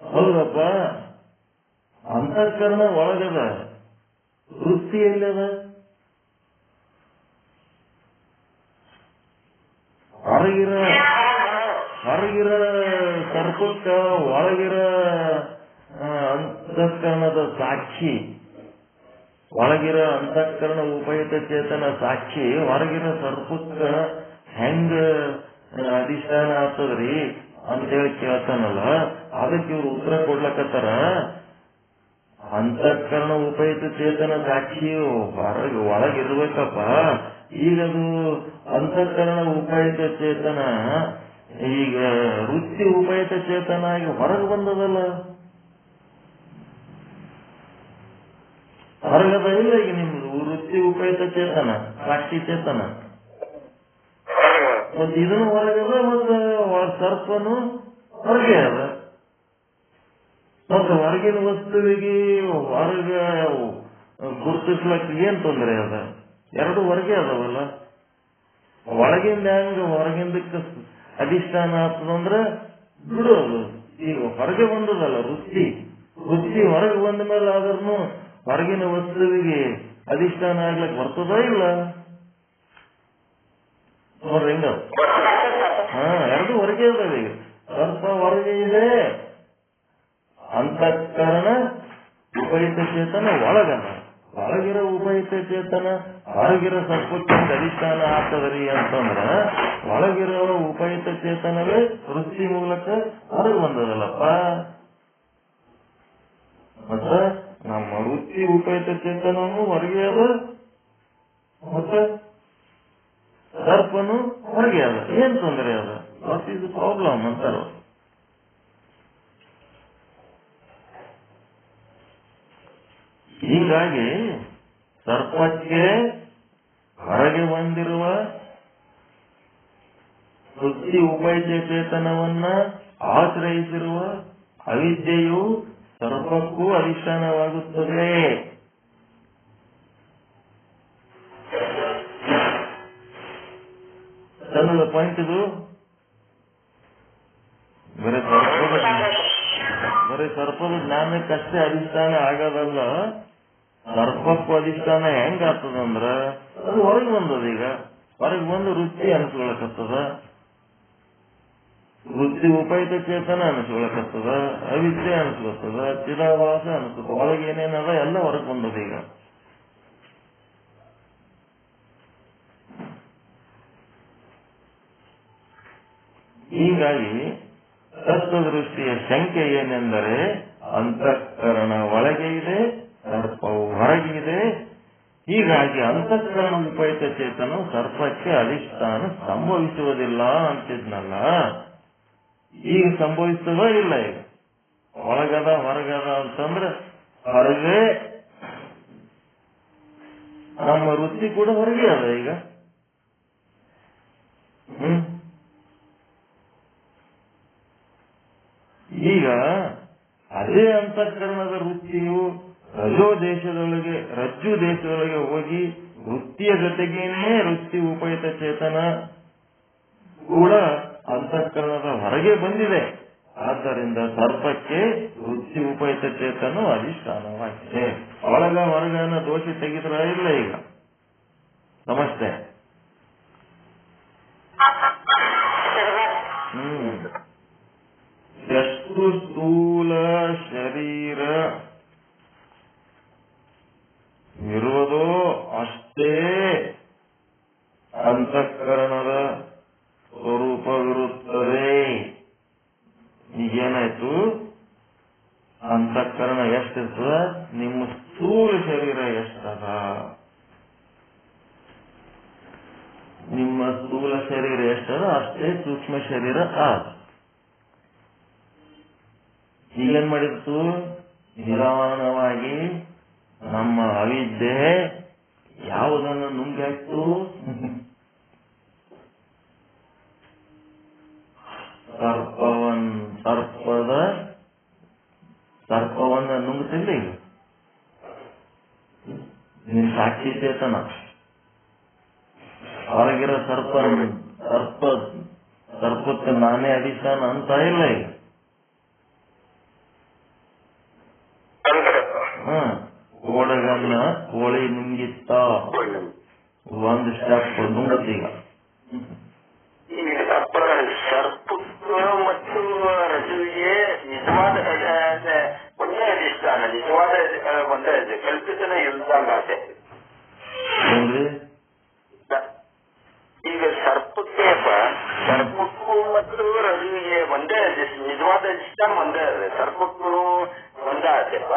ಹೌದಪ್ಪ, ಅಂತಃಕರಣ ಒಳಗದ, ವೃತ್ತಿ ಎಲ್ಲದ? ಹೊರಗಿರ ಸರ್ಪಕ್ಕ ಒಳಗಿರ ಅಂತಃಕರಣದ ಸಾಕ್ಷಿ, ಒಳಗಿರ ಅಂತಃಕರಣ ಉಪಯುಕ್ತ ಚೇತನ ಸಾಕ್ಷಿ ಹೊರಗಿರ ಸರ್ಪಕ್ಕ ಹೆಂಗ ಅಧಿಷ್ಠಾನ ಆಗ್ತದ್ರಿ ಅಂತೇಳಿ ಕೇಳ್ತಾನಲ್ಲ. ಅದಕ್ಕೆ ಇವ್ರು ಉತ್ತರ ಕೊಡ್ಲಕತ್ತಾರ, ಅಂತಃಕರಣ ಉಪಯುಕ್ತ ಚೇತನ ಸಾಕ್ಷಿ ಒಳಗಿರ್ಬೇಕಪ್ಪ. ಈಗದು ಅಂತಃಕರಣ ಉಪಯುಕ್ತ ಚೇತನ ಈಗ ವೃತ್ತಿ ಉಪಯುಕ್ತ ಚೇತನ ಆಗಿ ಹೊರಗೆ ಬಂದದಲ್ಲ, ಹೊರಗದ ಇಲ್ಲ. ಈಗ ನಿಮ್ದು ವೃತ್ತಿ ಉಪಯುಕ್ತ ಚೇತನ ಸಾಕ್ಷಿ ಚೇತನ ಮತ್ತೆ ಇದನ್ನು ಹೊರಗದ, ಮತ್ತೆ ಸರ್ಪನು ಹೊರಗೆ ಅದ. ಮತ್ತೆ ಹೊರಗಿನ ವಸ್ತುವಿಗೆ ಹೊರಗ ಗುರುತಿಸ್ಲಕ್ಕೆ ಏನ್ ತೊಂದರೆ ಅದ? ಎರಡು ಹೊರಗೆ ಅದಾವಲ್ಲ. ಒಳಗಿಂದ ಹೆಂಗ ಹೊರಗಿಂದಕ್ಕೆ ಅಧಿಷ್ಠಾನ ಆಗ್ತದಂದ್ರೆ ಬಿಡೋದು. ಈಗ ಹೊರಗೆ ಬಂದದಲ್ಲ ವೃತ್ತಿ ಹೊರಗೆ ಬಂದ ಮೇಲೆ ಆದ್ರೂ ಹೊರಗಿನ ವಸ್ತುವಿಗೆ ಅಧಿಷ್ಠಾನ ಆಗ್ಲಕ್ ಬರ್ತದ ಇಲ್ಲ? ನೋಡ್ರಿ ಹಿಂಗ ಎರಡು ಹೊರಗೆ ಇದಾವೆ. ಈಗ ಸರ್ಪ ಹೊರಗೆ ಇದೆ, ಅಂತಃಕರಣ ಉಪಯುಕ್ತ ಚೇತನ ಒಳಗದ. ಒಳಗಿರೋ ಉಪಯುಕ್ತ ಚೇತನ ಹೊರಗಿರೋ ಸರ್ಪಕ್ಕೆ ಅಧಿಷ್ಠಾನ ಆಗ್ತದ್ರಿ ಅಂತಂದ್ರ ಒಳಗಿರೋ ಉಪಯುಕ್ತ ಚೇತನವೇ ವೃತ್ತಿ ಮೂಲಕ ಹೊರಗೆ ಬಂದದಲ್ಲಪ್ಪ. ಮತ್ತ ನಮ್ಮ ವೃತ್ತಿ ಉಪಯುಕ್ತ ಚೇತನನು ಹೊರಗೆ ಅದ, ಮತ್ತ ಸರ್ಪನು ಹೊರಗೆ ಅದ. ಏನ್ ತೊಂದರೆ ಅದ? ವಾಟ್ ಈಸ್ ದ ಪ್ರಾಬ್ಲಮ್ ಅಂತಾರ. ಹೀಗಾಗಿ ಸರ್ಪಕ್ಕೆ ಹೊರಗೆ ಬಂದಿರುವ ವೃತ್ತಿ ಉಪಯುಕ್ತ ಚೇತನವನ್ನ ಆಶ್ರಯಿಸಿರುವ ಅವಿದ್ಯೆಯು ಸರ್ಪಕ್ಕೂ ಅಧಿಷ್ಠಾನವಾಗುತ್ತದೆ. ಸಣ್ಣದ ಪಾಯಿಂಟ್ ಇದು. ಬರೀ ಸರ್ಪದ ಜ್ಞಾನಕ್ಕಷ್ಟೇ ಅಧಿಷ್ಠಾನ ಆಗೋದಲ್ಲ, ಸರ್ಪಕ್ಕೂ ಅಧಿಷ್ಠಾನ ಹೆಂಗ ಆಗ್ತದಂದ್ರ ಅದು ಹೊರಗೆ ಬಂದದ. ಈಗ ಹೊರಗೆ ಬಂದು ವೃತ್ತಿ ಅನಿಸ್ಕೊಳಕತ್ತದ, ವೃತ್ತಿ ಉಪಯುಕ್ತ ಚೇತನ ಅನಿಸ್ಕೊಳಕತ್ತದ, ಅವಿದ್ಯೆ ಅನಿಸ್ಕೊತದ, ಚಿದಾಭಾಸ ಅನಿಸ್ತದ. ಒಳಗೆ ಏನೇನದ ಎಲ್ಲ ಹೊರಗೆ ಬಂದದ. ಈಗ ಹೀಗಾಗಿ ತತ್ವದೃಷ್ಟಿಯ ಶಂಕೆ ಏನೆಂದರೆ ಅಂತಃಕರಣ ಒಳಗೆ ಇದೆ, ಸರ್ಪವು ಹೊರಗಿದೆ. ಹೀಗಾಗಿ ಅಂತಃಕರಣ ಉಪಯುಕ್ತ ಚೇತನ ಸರ್ಪಕ್ಕೆ ಅಧಿಷ್ಠಾನ ಸಂಭವಿಸುವುದಿಲ್ಲ ಅಂತಿದ್ನಲ್ಲ, ಈಗ ಸಂಭವಿಸ್ತದ ಇಲ್ಲ? ಈಗ ಒಳಗದ ಹೊರಗದ ಅಂತಂದ್ರೆ ಹೊರಗೆ ನಮ್ಮ ವೃತ್ತಿ ಕೂಡ ಹೊರಗೆ ಅದ. ಈಗ ಈಗ ಅದೇ ಅಂತಃಕರಣದ ವೃತ್ತಿಯು ರಜ್ಜು ದೇಶದೊಳಗೆ ಹೋಗಿ ವೃತ್ತಿಯ ಜೊತೆಗೇನೆ ವೃತ್ತಿ ಉಪಯುಕ್ತ ಚೇತನ ಕೂಡ ಅಂತಃಕರಣದ ಹೊರಗೆ ಬಂದಿದೆ. ಆದ್ದರಿಂದ ಸರ್ಪಕ್ಕೆ ವೃತ್ತಿ ಉಪಯುಕ್ತ ಚೇತನ ಅಧಿಷ್ಠಾನವಾಗಿದೆ. ಒಳಗ ಹೊರಗನ ದೋಷ ತೆಗೆದ್ರ ಇಲ್ಲ? ಈಗ ನಮಸ್ತೆ. ಎಷ್ಟು ಸ್ಥೂಲ ಶರೀರ ಇರುವುದೋ ಅಷ್ಟೇ ಅಂತಃಕರಣದ ಸ್ವರೂಪವಿರುತ್ತದೆ. ಈಗೇನಾಯ್ತು? ಅಂತಃಕರಣ ಎಷ್ಟಿರ್ತದ, ನಿಮ್ಮ ಸ್ಥೂಲ ಶರೀರ ಎಷ್ಟದ, ನಿಮ್ಮ ಸ್ಥೂಲ ಶರೀರ ಎಷ್ಟದ ಅಷ್ಟೇ ಸೂಕ್ಷ್ಮ ಶರೀರ ಆದ. ಈಗೇನ್ ಮಾಡಿತ್ತು? ನಿಧಾನವಾಗಿ ನಮ್ಮ ಅವಿದ್ಯೆ ಯಾವುದನ್ನು ನುಂಗಿ ಹಾಕ್ತು? ಸರ್ಪವನ್ನ ನುಂಗುತ್ತಿಲ್ಲ. ಈಗ ನಿನ್ ಸಾಕ್ಷಿ ಚೇತನ ಹೊರಗಿರೋ ಸರ್ಪಕ್ಕೆ ನಾನೇ ಅಧಿಷ್ಠಾನ ಅಂತ ಇಲ್ಲ. ಈಗ ಓಡಗನ್ನ ಕೋಳಿ ನುಂಗಿತ್ತ, ಒಂದು ಸ್ಟೆಪ್ ನುಂಗತ್ತೀಗ.
ಸರ್ಪಕ್ಕೂ ಮತ್ತು ರಜುವಿಗೆ ನಿಜವಾದ ಒಂದೇ ಅಧಿಷ್ಠಾನ, ನಿಜವಾದ ಒಂದೇ ಕಲ್ಪಿತನ ಇಲ್ದಂಗಾತೆ. ಈಗ ಸರ್ಪಕ್ಕೂ ಮತ್ತು ರಜುವಿಗೆ ಒಂದೇ ನಿಜವಾದ ಅಧಿಷ್ಠಾನ ಒಂದೇ ಅದೇ. ಸರ್ಪಕ್ಕೂ ಒಂದೇ ಆತಪ್ಪ,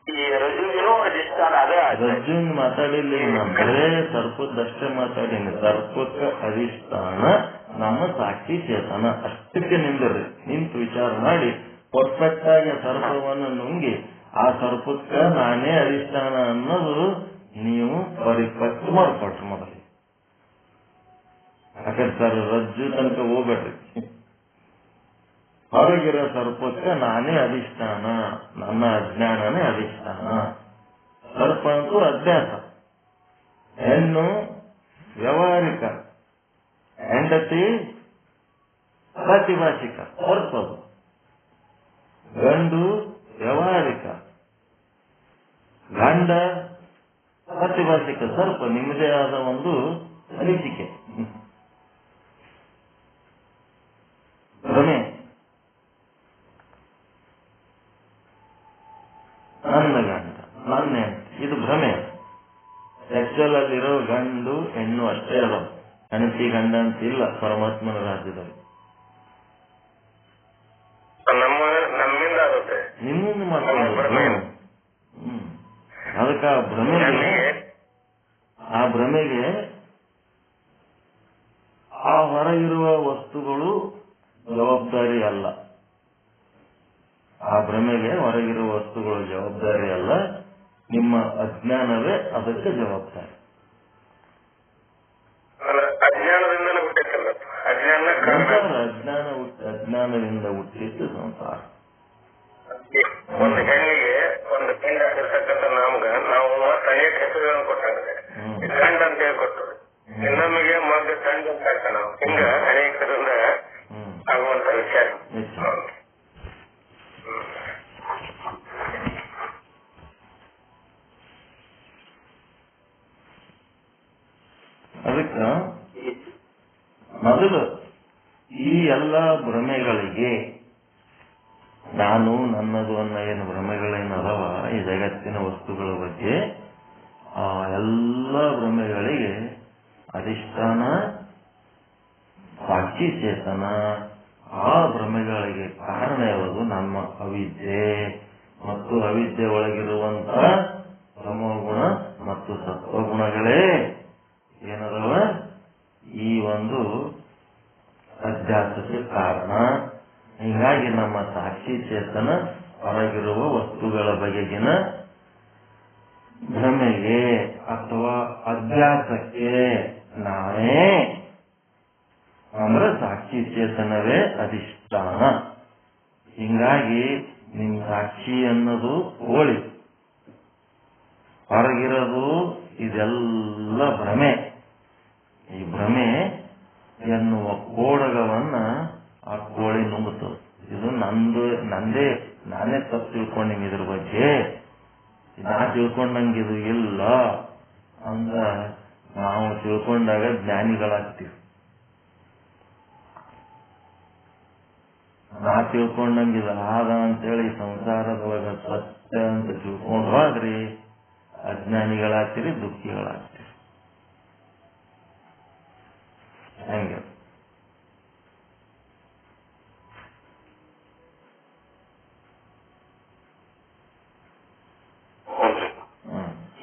ಈ ರಜುವಿನೂ ಅಧಿಷ್ಠಾನ ಅದೇ.
ರಜ್ಜುನ್ ಮಾತಾಡಿಲ್ಲ, ಅಂದ್ರೆ ಸರ್ಪದಷ್ಟೇ ಮಾತಾಡೀನಿ. ಸರ್ಪಕ್ಕೆ ಅಧಿಷ್ಠಾನ ನಮ್ಮ ಸಾಕ್ಷಿ ಚೇತನ ಅಷ್ಟಕ್ಕೆ ನಿಂದ್ರಿ. ನಿಂತು ವಿಚಾರ ಮಾಡಿ ಪರ್ಫೆಕ್ಟ್ ಆಗಿ ಸರ್ಪವನ್ನು ನುಂಗಿ ಆ ಸರ್ಪಕ್ಕೆ ನಾನೇ ಅಧಿಷ್ಠಾನ ಅನ್ನೋದು ನೀವು ಪರಿಪಕ್ವ ಮಾಡ್ಕೊಟ್ರಿ ಮೊದಲಿಗೆ. ಯಾಕಂದ್ರೆ ಸರ್ ರಜ್ಜು ತನಕ ಹೋಗ್ಬೇಡ್ರಿ. ಹೊರಗಿರೋ ಸರ್ಪಕ್ಕೆ ನಾನೇ ಅಧಿಷ್ಠಾನ, ನನ್ನ ಅಜ್ಞಾನನೇ ಅಧಿಷ್ಠಾನ. ಸರ್ಪ ಅಂತೂ ಅಧ್ಯಾಸ, ಹೆಣ್ಣು ವ್ಯವಹಾರಿಕ, ಹೆಂಡತಿ ಪ್ರಾತಿಭಾಷಿಕ. ಸರ್ಪದು ಗಂಡು ವ್ಯವಹಾರಿಕ, ಗಂಡ ಪ್ರಾತಿಭಾಷಿಕ. ಸರ್ಪ ನಿಮ್ಮದೇ ಆದ ಒಂದು ಅನಿಸಿಕೆ, ಭ್ರಮೆ. ನನ್ನ ಗಂಡ ಕ್ರಿಸ್ಟಲಲ್ಲಿರೋ ಗಂಡು ಹೆಣ್ಣು ಅಷ್ಟೇ ಅದ, ಹೆಂಡತಿ ಗಂಡ ಅಂತಿಲ್ಲ ಪರಮಾತ್ಮನ ರಾಜ್ಯದಲ್ಲಿ.
ನಮ್ಮಿಂದ ಆಗುತ್ತೆ,
ನಿಮ್ಮಿಂದ ಮಾಡ್ಕೊಂಡು ಅದಕ್ಕೆ ಆ ಭ್ರಮೆಗೆ ಆ ಹೊರಗಿರುವ ವಸ್ತುಗಳು ಜವಾಬ್ದಾರಿ ಅಲ್ಲ. ಆ ಭ್ರಮೆಗೆ ಹೊರಗಿರುವ ವಸ್ತುಗಳು ಜವಾಬ್ದಾರಿ ಅಲ್ಲ, ನಿಮ್ಮ ಅಜ್ಞಾನವೇ ಅದಕ್ಕೆ ಜವಾಬ್ದಾರಿ.
ಅಜ್ಞಾನದಿಂದಲೇ ಹುಟ್ಟಿತ್ತಲ್ಲ,
ಅಜ್ಞಾನದಿಂದ ಹುಟ್ಟಿದ್ದು ಸಂಸಾರ.
ಒಂದು ಹೆಣ್ಣಿಗೆ ಒಂದು ಪಿಂಡ ಇರ್ತಕ್ಕಂಥ ನಮ್ಗ ನಾವು ಅನೇಕ ಹೆಸರುಗಳನ್ನು ಕೊಟ್ಟಾಗಿದೆ. ಗಂಡ ಅಂತ ಹೇಳ್ಕೊಟ್ಟು ಇನ್ನೊಮ್ಮಿಗೆ ಮಗ ಗಂಡ ಅಂತ ಹೇಳ್ತಾನೆ ನಾವು. ಹಿಂಗ ಅನೇಕರಿಂದ ಆಗುವಂತ ವಿಚಾರ.
ಅದಕ್ಕ ಮೊದಲು ಈ ಎಲ್ಲ ಭ್ರಮೆಗಳಿಗೆ, ನಾನು ನನ್ನದು ಅನ್ನೋ ಏನು ಭ್ರಮೆಗಳೇನದವ ಈ ಜಗತ್ತಿನ ವಸ್ತುಗಳ ಬಗ್ಗೆ, ಆ ಎಲ್ಲ ಭ್ರಮೆಗಳಿಗೆ ಅಧಿಷ್ಠಾನ ಸಾಕ್ಷಿ ಚೇತನ. ಆ ಭ್ರಮೆಗಳಿಗೆ ಕಾರಣ ಯಾವುದು? ನಮ್ಮ ಅವಿದ್ಯೆ. ಮತ್ತು ಅವಿದ್ಯೆ ಒಳಗಿರುವಂತಹ ತಮೋಗುಣ ಮತ್ತು ಸತ್ವಗುಣಗಳೇ ಏನದವ ಈ ಒಂದು ಅಧ್ಯಾಸಕ್ಕೆ ಕಾರಣ. ಹೀಗಾಗಿ ನಮ್ಮ ಸಾಕ್ಷಿ ಚೇತನ ಹೊರಗಿರುವ ವಸ್ತುಗಳ ಬಗೆಗಿನ ಭ್ರಮೆಗೆ ಅಥವಾ ಅಭ್ಯಾಸಕ್ಕೆ ನಾನೇ ಅಂದ್ರೆ ಸಾಕ್ಷಿ ಚೇತನವೇ ಅಧಿಷ್ಠಾನ. ಹಿಂಗಾಗಿ ನಿಮ್ ಸಾಕ್ಷಿ ಅನ್ನೋದು ಹೋಳಿ, ಹೊರಗಿರೋದು ಇದೆಲ್ಲ ಭ್ರಮೆ. ಈ ಭ್ರಮೆ ಎನ್ನುವ ಕೋಡಗವನ್ನ ಆ ಕೋಳಿ ನುಂಗುತ್ತದೆ. ಇದು ನಾನೇ ತಪ್ಪು ತಿಳ್ಕೊಂಡಿನಿ, ಇದ್ರ ಬಗ್ಗೆ ನಾ ತಿಳ್ಕೊಂಡಂಗಿದು ಇಲ್ಲ ಅಂದ ನಾವು ತಿಳ್ಕೊಂಡಾಗ ಜ್ಞಾನಿಗಳಾಗ್ತೀವಿ. ನಾ ತಿಳ್ಕೊಂಡಂಗಿದು ಆದ ಅಂತೇಳಿ ಸಂಸಾರದೊಳಗ ಸತ್ಯ ಅಂತ ತಿಳ್ಕೊಂಡು ಹೋದ್ರಿ ಅಜ್ಞಾನಿಗಳಾಗ್ತೀರಿ, ದುಃಖಿಗಳಾಗ್ತೀರಿ. ಹೆಂಗೆ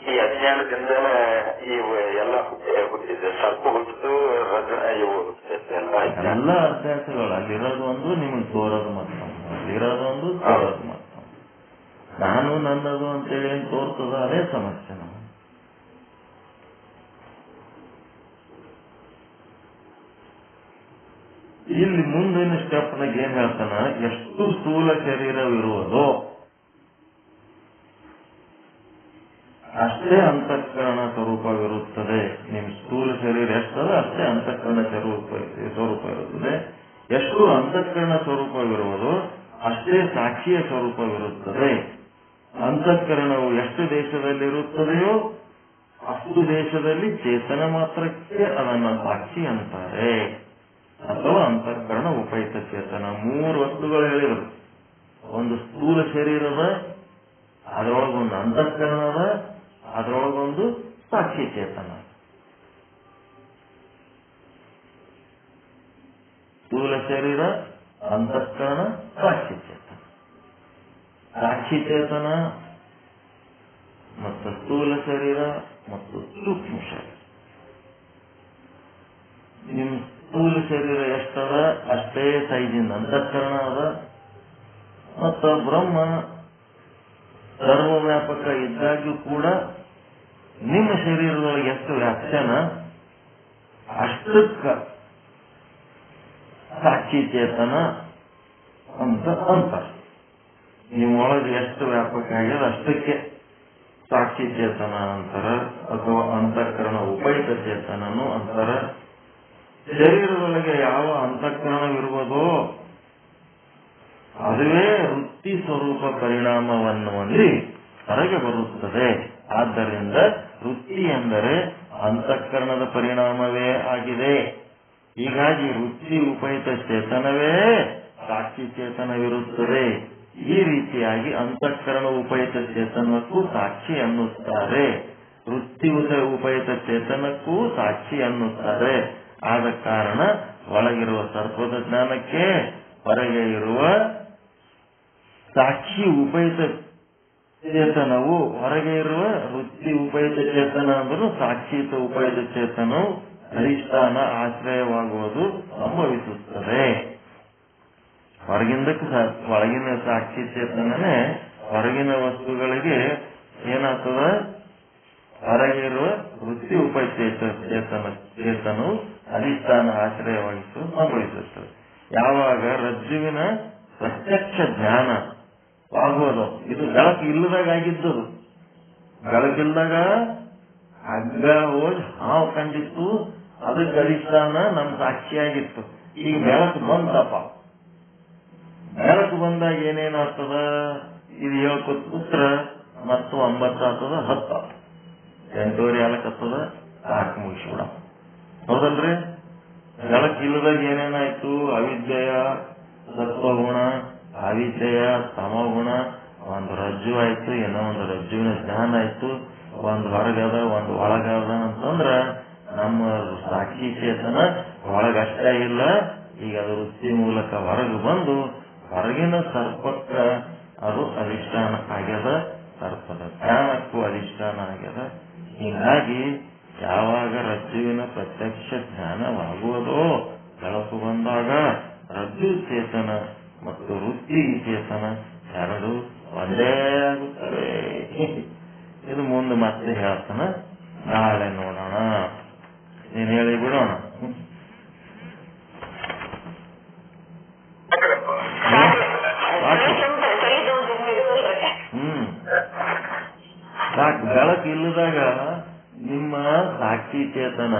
ಈ ಅಜ್ಞಾನದಿಂದನೇ ಇವು ಎಲ್ಲ ಹುಟ್ಟಿದೆ. ಸರ್ಪ ಹುಟ್ಟಿದ್ದು, ಇವು
ಎಲ್ಲ ಅಭ್ಯಾಸಗಳು. ಅಲ್ಲಿರೋದು ಒಂದು, ನಿಮಗೆ ತೋರೋದು ಮತ್ತೊಂದು. ಅಲ್ಲಿರೋದು ಒಂದು, ತೋರೋದು ಮತ್ತೊಂದು. ನಾನು ನನ್ನದು ಅಂತೇಳಿ ಏನ್ ತೋರ್ತದ ಅದೇ ಸಮಸ್ಯೆ. ನಾವು ಇಲ್ಲಿ ಮುಂದಿನ ಸ್ಟೆಪ್ನಾಗ ಏನ್ ಹೇಳ್ತಾನ, ಎಷ್ಟು ಸ್ಥೂಲ ಶರೀರವಿರುವುದೋ ಅಷ್ಟೇ ಅಂತಃಕರಣ ಸ್ವರೂಪವಿರುತ್ತದೆ. ನಿಮ್ ಸ್ಥೂಲ ಶರೀರ ಎಷ್ಟದ ಅಷ್ಟೇ ಅಂತಃಕರಣ ಸ್ವರೂಪ ಇರುತ್ತದೆ. ಎಷ್ಟು ಅಂತಃಕರಣ ಸ್ವರೂಪವಿರುವುದೋ ಅಷ್ಟೇ ಸಾಕ್ಷಿಯ ಸ್ವರೂಪವಿರುತ್ತದೆ. ಅಂತಃಕರಣವು ಎಷ್ಟು ದೇಶದಲ್ಲಿರುತ್ತದೆಯೋ ಅಷ್ಟು ದೇಶದಲ್ಲಿ ಚೇತನ ಮಾತ್ರಕ್ಕೆ ಅದನ್ನು ಸಾಕ್ಷಿ ಅಂತಾರೆ, ಅಥವಾ ಅಂತಃಕರಣ ಉಪಯುಕ್ತ ಚೇತನ. 3 ವಸ್ತುಗಳು ಹೇಳಿದರು. ಒಂದು ಸ್ಥೂಲ ಶರೀರದ, ಅದರೊಳಗೊಂದು ಅಂತಃಕರಣದ, ಅದರೊಳಗೊಂದು ಸಾಕ್ಷಿ ಚೇತನ. ಸ್ಥೂಲ ಶರೀರ, ಅಂತಃಕರಣ, ಸಾಕ್ಷಿ ಚೇತನ. ಸಾಕ್ಷಿ ಚೇತನ ಮತ್ತು ಸ್ಥೂಲ ಶರೀರ ಮತ್ತು ಸೂಕ್ಷ್ಮ ಶರೀರ. ನಿಮ್ ಸ್ಥೂಲ ಶರೀರ ಎಷ್ಟದ ಅಷ್ಟೇ ಸೈಜಿಂದ ಅಂತಃಕರಣ ಅದ. ಮತ್ತು ಬ್ರಹ್ಮ ಸರ್ವವ್ಯಾಪಕ ಇದ್ದಾಗ್ಯೂ ಕೂಡ ನಿಮ್ಮ ಶರೀರದೊಳಗೆ ಎಷ್ಟು ವ್ಯಾಖ್ಯಾನ ಅಷ್ಟಕ್ಕ ಸಾಕ್ಷಿ ಚೇತನ ಅಂತ ಅಂತಾರೆ. ನಿಮ್ಮೊಳಗೆ ಎಷ್ಟು ವ್ಯಾಪಕ ಆಗ್ಯದ ಅಷ್ಟಕ್ಕೆ ಸಾಕ್ಷಿ ಚೇತನ ಅಂತಾರ, ಅಥವಾ ಅಂತಃಕರಣ ಉಪಯುಕ್ತ ಚೇತನನು ಅಂತಾರ. ಶರೀರದೊಳಗೆ ಯಾವ ಅಂತಃಕರಣವಿರುವುದೋ ಅದುವೇ ವೃತ್ತಿ ಸ್ವರೂಪ ಪರಿಣಾಮವನ್ನು ಹೊಂದಿ ಹೊರಗೆ ಬರುತ್ತದೆ. ಆದ್ದರಿಂದ ವೃತ್ತಿ ಎಂದರೆ ಅಂತಃಕರಣದ ಪರಿಣಾಮವೇ ಆಗಿದೆ. ಹೀಗಾಗಿ ವೃತ್ತಿ ಉಪಯುಕ್ತ ಚೇತನವೇ ಸಾಕ್ಷಿ ಚೇತನವಿರುತ್ತದೆ. ಈ ರೀತಿಯಾಗಿ ಅಂತಃಕರಣ ಉಪಯುಕ್ತ ಚೇತನಕ್ಕೂ ಸಾಕ್ಷಿ ಅನ್ನುತ್ತಾರೆ. ವೃತ್ತಿ ಉಪಯುತ ಚೇತನಕ್ಕೂ ಸಾಕ್ಷಿ ಅನ್ನುತ್ತದೆ. ಆದ ಕಾರಣ ಒಳಗಿರುವ ಸರ್ಪದ ಜ್ಞಾನಕ್ಕೆ ಹೊರಗೆ ಇರುವ ಸಾಕ್ಷಿ ಉಪಯುತ ಚೇತನವು, ಹೊರಗೆ ಇರುವ ವೃತ್ತಿ ಉಪಯುತ ಚೇತನ ಅಂದ್ರೂ ಸಾಕ್ಷಿತ ಉಪಯುತ ಚೇತನವು ಅಧಿಷ್ಠಾನ ಆಶ್ರಯವಾಗುವುದು ಸಂಭವಿಸುತ್ತದೆ. ಒಳಗಿನ ಸಾಕ್ಷಿ ಚೇತನನೇ ಹೊರಗಿನ ವಸ್ತುಗಳಿಗೆ ಏನಾಗ್ತದ, ಹೊರಗಿರುವ ವೃತ್ತಿ ಉಪಯುತ ಚೇತನವು ಅಧಿಷ್ಠಾನ ಆಶ್ರಯವಾಗಿಸು ಸಂಭವಿಸುತ್ತದೆ. ಯಾವಾಗ ರಜ್ಜುವಿನ ಪ್ರತ್ಯಕ್ಷ ಜ್ಞಾನವಾಗುವುದು, ಇದು ಬೆಳಕು ಇಲ್ಲದಾಗ ಆಗಿದ್ದದು. ಬೆಳಕಿಲ್ಲದಾಗ ಹಗ್ಗ ಹೋಗಿ ಹಾವು ಕಂಡಿತ್ತು, ಅದಕ್ಕೆ ಅಧಿಷ್ಠಾನ ನಮ್ಮ ಸಾಕ್ಷಿಯಾಗಿತ್ತು. ಈಗ ಬೆಳಕು ಬಂತಪ್ಪ, ಬೆಳಕು ಬಂದಾಗ ಏನೇನಾಗ್ತದ, ಇದು ಹೇಳ್ಕೊತ ಕೂತ್ರ ಮತ್ತು 9 ಆಗ್ತದ, 10 8:30 ಆಗತ್ತದ, ಸಾಕು ಮುಗಿಸ್ಬಿಡ. ಹೌದಲ್ರಿ? ಬೆಳಕಿಲ್ಲದಾಗ ಏನೇನಾಯ್ತು, ಅವಿದ್ಯೆಯ ಸತ್ವಗುಣ, ಅವಿದ್ಯೆಯ ತಮಗುಣ, ಒಂದು ರಜ್ಜು ಆಯ್ತು, ಏನೋ ಒಂದು ರಜ್ಜುವಿನ ಜ್ಞಾನ ಆಯ್ತು, ಒಂದು ಹೊರಗದ ಒಂದು ಒಳಗದ ಅಂತಂದ್ರ ನಮ್ಮ ಸಾಕ್ಷಿ ಚೇತನ ಒಳಗಷ್ಟೇ ಇಲ್ಲ, ಈಗ ಅದು ವೃತ್ತಿ ಮೂಲಕ ಹೊರಗೆ ಬಂದು ಹೊರಗಿನ ಸರ್ಪಕ್ಕ ಅದು ಅಧಿಷ್ಠಾನ ಆಗ್ಯದ, ಸರ್ಪದ ಜ್ಞಾನಕ್ಕೂ ಅಧಿಷ್ಠಾನ ಆಗ್ಯದ. ಹೀಗಾಗಿ ಯಾವಾಗ ರಜ್ಜುವಿನ ಪ್ರತ್ಯಕ್ಷ ಜ್ಞಾನವಾಗುವುದೋ, ಬೆಳಕು ಬಂದಾಗ ರಜ್ಜು ಚೇತನ ಮತ್ತು ವೃತ್ತಿ ಚೇತನ ಎರಡು ಒಂದೇ ಆಗುತ್ತವೆ. ಇದು ಮುಂದೆ ಮತ್ತೆ ಹೇಳ್ತಾನ, ನಾಳೆ ನೋಡೋಣ. ನೀನ್ ಹೇಳಿ ಬಿಡೋಣ. ಸಾಕು. ಬೆಳಕಿಲ್ಲದಾಗ ನಿಮ್ಮ ಸಾಕ್ಷಿ ಚೇತನ,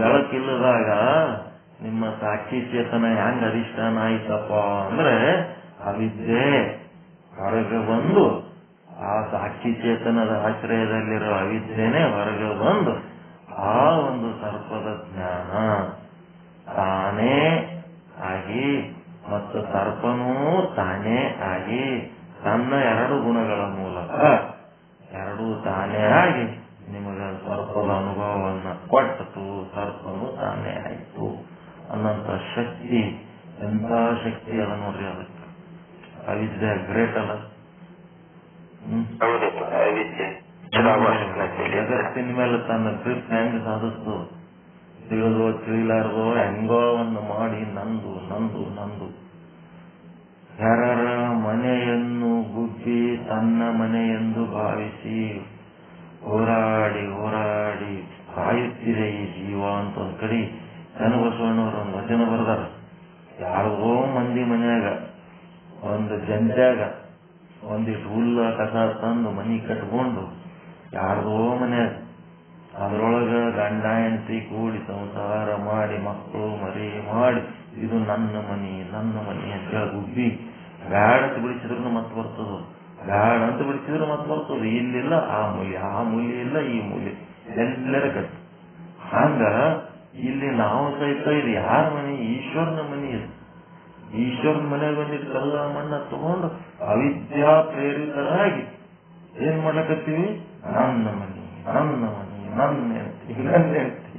ಬೆಳಕಿಲ್ಲದಾಗ ನಿಮ್ಮ ಸಾಕ್ಷಿ ಚೇತನ ಹೆಂಗ್ ಅಧಿಷ್ಠಾನ ಆಯ್ತಪ್ಪ ಅಂದ್ರೆ, ಅವಿದ್ಯೆ ಹೊರಗೆ ಬಂದು ಆ ಸಾಕ್ಷಿ ಚೇತನದ ಆಶ್ರಯದಲ್ಲಿರೋ ಅವಿದ್ಯೆನೆ ಹೊರಗೆ ಬಂದು ಆ ಒಂದು ಸರ್ಪದ ಜ್ಞಾನ ತಾನೇ ಆಗಿ ಮತ್ತು ಸರ್ಪನೂ ತಾನೇ ಆಗಿ ತನ್ನ 2 ಗುಣಗಳ ಮೂಲಕ ಎರಡೂ ತಾನೇ ಆಗಿ ನಿಮಗೆ ಸರ್ಪದ ಅನುಭವವನ್ನು ಕೊಟ್ಟತು. ಸರ್ಪನು ತಾನೇ ಆಯಿತು ಅನ್ನಂತ ಶಕ್ತಿ, ಎಂತ ಶಕ್ತಿ ಅದ ನೋಡ್ರಿ. ಅದಕ್ಕೆ ಅವಿದ್ಯೆ ಗ್ರೇಟ್ ಅಲ್ಲ. ಜಗತ್ತಿನ ಮೇಲೆ ತನ್ನ ಗ್ರಿಪ್ ಹೆಂಗ್ ಸಾಧಿಸ್ತು, ತಿಳಿದೋ ತಿಳಿಲಾರ್ದೋ ಹೆಂಗೋ ಒಂದು ಮಾಡಿ ನಂದು ನಂದು ನಂದು ಯಾರ ಮನೆಯನ್ನು ಗುಬ್ಬಿ ತನ್ನ ಮನೆಯೆಂದು ಭಾವಿಸಿ ಹೋರಾಡಿ ಹೋರಾಡಿ ಕಾಯುತ್ತಿದೆ ಈ ಜೀವ ಅಂತ ಒಂದ್ ಕಡೆ ಚನ್ನಬಸವಣ್ಣವ್ರ ಒಂದು ವಚನ ಬರ್ದಾರ. ಯಾರಿಗೋ ಮಂದಿ ಮನ್ಯಾಗ ಒಂದು ಜಂಜಾಗ ಒಂದಿಷ್ಟು ಹುಲ್ಲ ಕಸ ತಂದು ಮನಿ ಕಟ್ಕೊಂಡು ಯಾರ್ದೋ ಮನ್ಯಾಗ ಅದ್ರೊಳಗ ಗಂಡ ಹೆಂಡತಿ ಕೂಡಿ ಸಂಸಾರ ಮಾಡಿ ಮಕ್ಕಳು ಮರಿ ಮಾಡಿ ಇದು ನನ್ನ ಮನಿ ಅಂತ ಹೇಳಿ ಗುಬ್ಬಿ ಬ್ಯಾಡ ಅಂತ ಬಿಡಿಸಿದ್ರು ಮತ್ ಬರ್ತದ, ಬ್ಯಾಡ ಅಂತ ಬಿಡಿಸಿದ್ರು ಮತ್ ಬರ್ತದ. ಇಲ್ಲಿಲ್ಲ ಆ ಮೂಲಿ ಇಲ್ಲ ಈ ಮೂಲಿ ಎಲ್ಲರ ಕಟ್ಟ. ಹಂಗ ಇಲ್ಲಿ ನಾವು ಸಹಿತ ಇದು ಯಾರ ಮನಿ, ಈಶ್ವರನ ಮನಿ. ಇದು ಈಶ್ವರನ ಮನೆಗೆ ಬಂದಿಟ್ಟು ಕಲ್ಲ ಮಣ್ಣ ತಗೊಂಡು ಅವಿದ್ಯಾ ಪ್ರೇರಿತರಾಗಿ ಏನ್ ಮಾಡ್ಲಕತ್ತೀವಿ, ನನ್ನ ಮನಿ ನನ್ನ ಮನಿ, ನನ್ನ ಹೆಂಡತಿ ನನ್ನ ಹೆಂಡತಿ,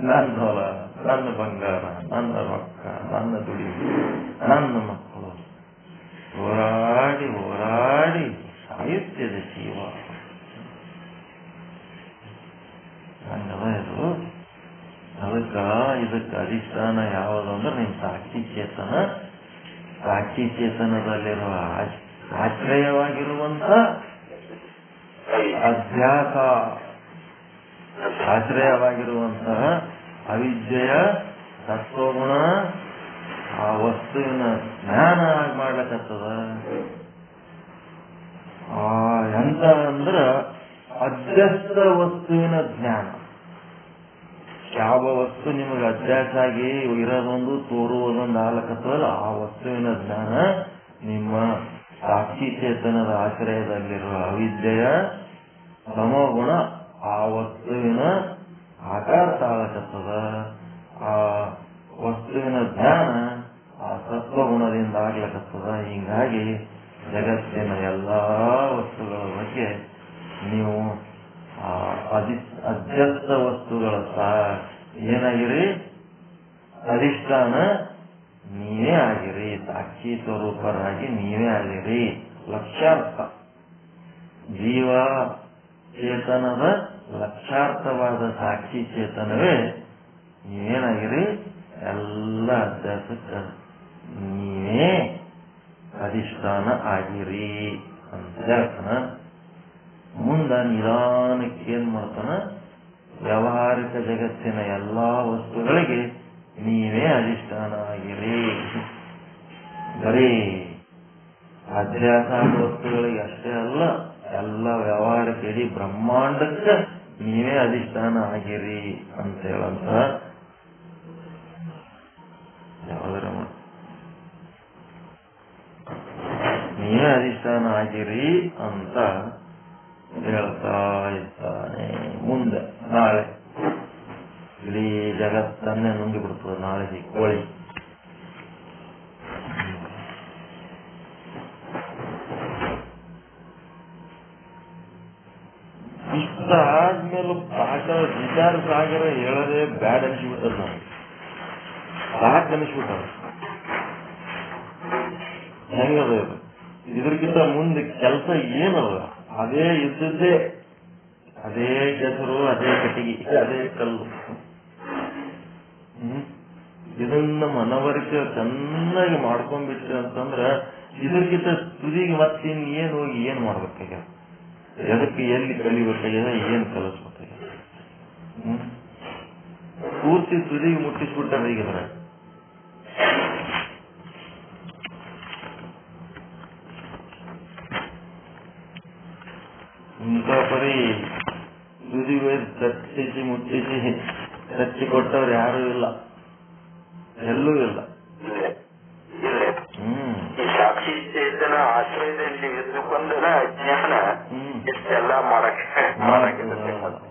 ನನ್ನ ಹೊಲ, ನನ್ನ ಬಂಗಾರ, ನನ್ನ ರೊಕ್ಕ, ನನ್ನ ದುಡಿ, ನನ್ನ ಮಕ್ಕಳು, ಹೋರಾಡಿ ಹೋರಾಡಿ ಸಾಯುತ್ತಿದೆ ಜೀವ. ಹಂಗದ ಇದು. ಇದಕ್ಕೆ ಅಧಿಷ್ಠಾನ ಯಾವುದು ಅಂದ್ರೆ ನಿಮ್ ಸಾಕ್ಷಿ ಚೇತನ. ಸಾಕ್ಷಿ ಚೇತನದಲ್ಲಿರುವ ಆಶ್ರಯವಾಗಿರುವಂತ ಅಧ್ಯಾಸ, ಆಶ್ರಯವಾಗಿರುವಂತಹ ಅವಿದ್ಯೆಯ ತತ್ವಗುಣ ಆ ವಸ್ತುವಿನ ಜ್ಞಾನ ಮಾಡ್ಲಕತ್ತದ. ಎಂತ ಅಂದ್ರ ಅಧ್ಯಸ್ಥ ವಸ್ತುವಿನ ಜ್ಞಾನ. ಯಾವ ವಸ್ತು ನಿಮಗೆ ಅಭ್ಯಾಸ ಆಗಿ ಇರೋದೊಂದು ತೋರುವುದೊಂದು ಆಗ್ಲಕತ್ತದಲ್ಲ, ಆ ವಸ್ತುವಿನ ಜ್ಞಾನ ನಿಮ್ಮ ಸಾಕ್ಷಿ ಚೇತನದ ಆಶ್ರಯದಲ್ಲಿರುವ ಅವಿದ್ಯೆಯ ಸಮಗುಣ ಆ ವಸ್ತುವಿನ ಆಕಾರ ತಾಳಕತ್ತದ. ಆ ವಸ್ತುವಿನ ಜ್ಞಾನ ಆ ಸತ್ವಗುಣದಿಂದ ಆಗ್ಲಕತ್ತದ. ಹೀಗಾಗಿ ಜಗತ್ತಿನ ಎಲ್ಲಾ ವಸ್ತುಗಳ ಬಗ್ಗೆ ನೀವು ಅಧ್ಯಸ್ಥ ವಸ್ತುಗಳ ಏನಾಗಿರಿ, ಅಧಿಷ್ಠಾನ ನೀವೇ ಆಗಿರಿ, ಸಾಕ್ಷಿ ಸ್ವರೂಪರಾಗಿ ನೀವೇ ಆಗಿರಿ. ಲಕ್ಷ್ಯಾರ್ಥ ಜೀವ ಚೇತನದ ಲಕ್ಷ್ಯಾರ್ಥವಾದ ಸಾಕ್ಷಿ ಚೇತನವೇ ನೀವೇನಾಗಿರಿ, ಎಲ್ಲ ಅಧ್ಯಾಸಕ್ಕೆ ನೀವೇ ಅಧಿಷ್ಠಾನ ಆಗಿರಿ ಅಂತ ಹೇಳ್ತಾನ. ಮುಂದ ನಿಧಾನಕ್ಕೆ ಏನ್ ಮಾಡ್ತಾನ, ವ್ಯಾವಹಾರಿಕ ಜಗತ್ತಿನ ಎಲ್ಲಾ ವಸ್ತುಗಳಿಗೆ ನೀವೇ ಅಧಿಷ್ಠಾನ ಆಗಿರಿ. ಬರೀ ಅಧ್ಯಾಸ ವಸ್ತುಗಳಿಗೆ ಅಷ್ಟೇ ಅಲ್ಲ, ಎಲ್ಲ ವ್ಯವಹಾರಕ್ಕೆ ಇಡೀ ಬ್ರಹ್ಮಾಂಡಕ್ಕೆ ನೀವೇ ಅಧಿಷ್ಠಾನ ಆಗಿರಿ ಅಂತ ಹೇಳಂತ ಯಾವುದರ ನೀವೇ ಅಧಿಷ್ಠಾನ ಆಗಿರಿ ಅಂತ ಹೇಳ್ತಾ ಇದ್ದಾನೆ. ಮುಂದೆ ನಾಳೆ ಇಡೀ ಜಗತ್ತನ್ನೇ ನುಂಗಿಬಿಡ್ತದೆ ನಾಳೆಗೆ ಕೋಳಿ. ಇಷ್ಟ ಆದ್ಮೇಲೂ ವಿಚಾರ ಸಾಗರ ಹೇಳದೆ ಬ್ಯಾಡ್ ಅನಿಸ್ಬಿಟ್ಟದ, ನಾವು ಸಾಕು ಅನಿಸ್ಬಿಟ್ಟದ. ಹೆಂಗದ ಇದು? ಇದ್ರಕ್ಕಿಂತ ಮುಂದೆ ಕೆಲಸ ಏನಲ್ಲ, ಅದೇ ಇದ್ದದ್ದೇ, ಅದೇ ಕೆಸರು, ಅದೇ ಕಟ್ಟಿಗೆ, ಅದೇ ಕಲ್ಲು. ಇದನ್ನ ಮನವರಿಕೆ ಚೆನ್ನಾಗಿ ಮಾಡ್ಕೊಂಡ್ಬಿಟ್ರಿ ಅಂತಂದ್ರ ಇದಕ್ಕಿಂತ ತುದಿಗೆ ಮತ್ತಿನ್ ಏನ್ ಹೋಗಿ ಏನ್ ಮಾಡ್ಬೇಕಾಗ, ಎದಕ್ಕೆ ಎಲ್ಲಿ ಕಲಿಬೇಕಾಗ್ಯದ, ಏನ್ ಕಲಿಸ್ಬೇಕಾಗ್ಯದ. ಪೂರ್ತಿ ತುದಿಗೆ ಮುಟ್ಟಿಸ್ಬಿಟ್ಟಾರ ಈಗಿದ್ರ. ಇಂಥ ಪರಿ ತುದಿಗೆ ತಟ್ಟಿಸಿ ಮುಟ್ಟಿಸಿ ಹಚ್ಚಿಕೊಟ್ಟವ್ರು ಯಾರೂ ಇಲ್ಲ, ಎಲ್ಲೂ ಇಲ್ಲ.
ಸಾಕ್ಷಿ ಚೇತನ ಆಶ್ರಯದಲ್ಲಿ ಇದ್ದುಕೊಂಡನ ಜ್ಞಾನ ಇಷ್ಟೆಲ್ಲ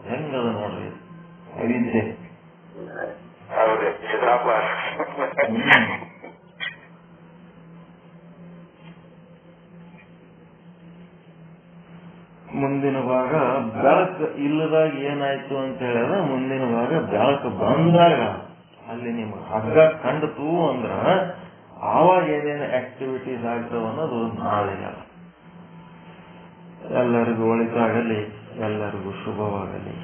ಹೆಂಗದ ನೋಡ್ರಿ ಅವಿದ್ಯೆ.
ಹೌದು, ಚಿದಾಭಾಸ.
ಮುಂದಿನ ಭಾಗ ಬೆಳಕು ಇಲ್ಲದಾಗ ಏನಾಯ್ತು ಅಂತ ಹೇಳಿದ್ರೆ, ಮುಂದಿನ ಭಾಗ ಬೆಳಕು ಬಂದಾಗ ಅಲ್ಲಿ ನಿಮ್ಗೆ ಹಗ್ಗ ಕಂಡತು ಅಂದ್ರ ಆವಾಗ ಏನೇನು ಆಕ್ಟಿವಿಟೀಸ್ ಆಗ್ತಾವ ಅನ್ನೋದು ನಾಳೆ. ಎಲ್ಲರಿಗೂ ಒಳಿತಾಗಲಿ, ಎಲ್ಲರಿಗೂ ಶುಭವಾಗಲಿ.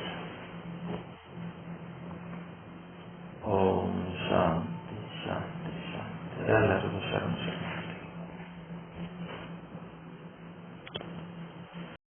ಓಂ ಶಾಂತಿ ಶಾಂತಿ ಶಾಂತಿ. ಎಲ್ಲರಿಗೂ ಶರಣ ಶರಣ.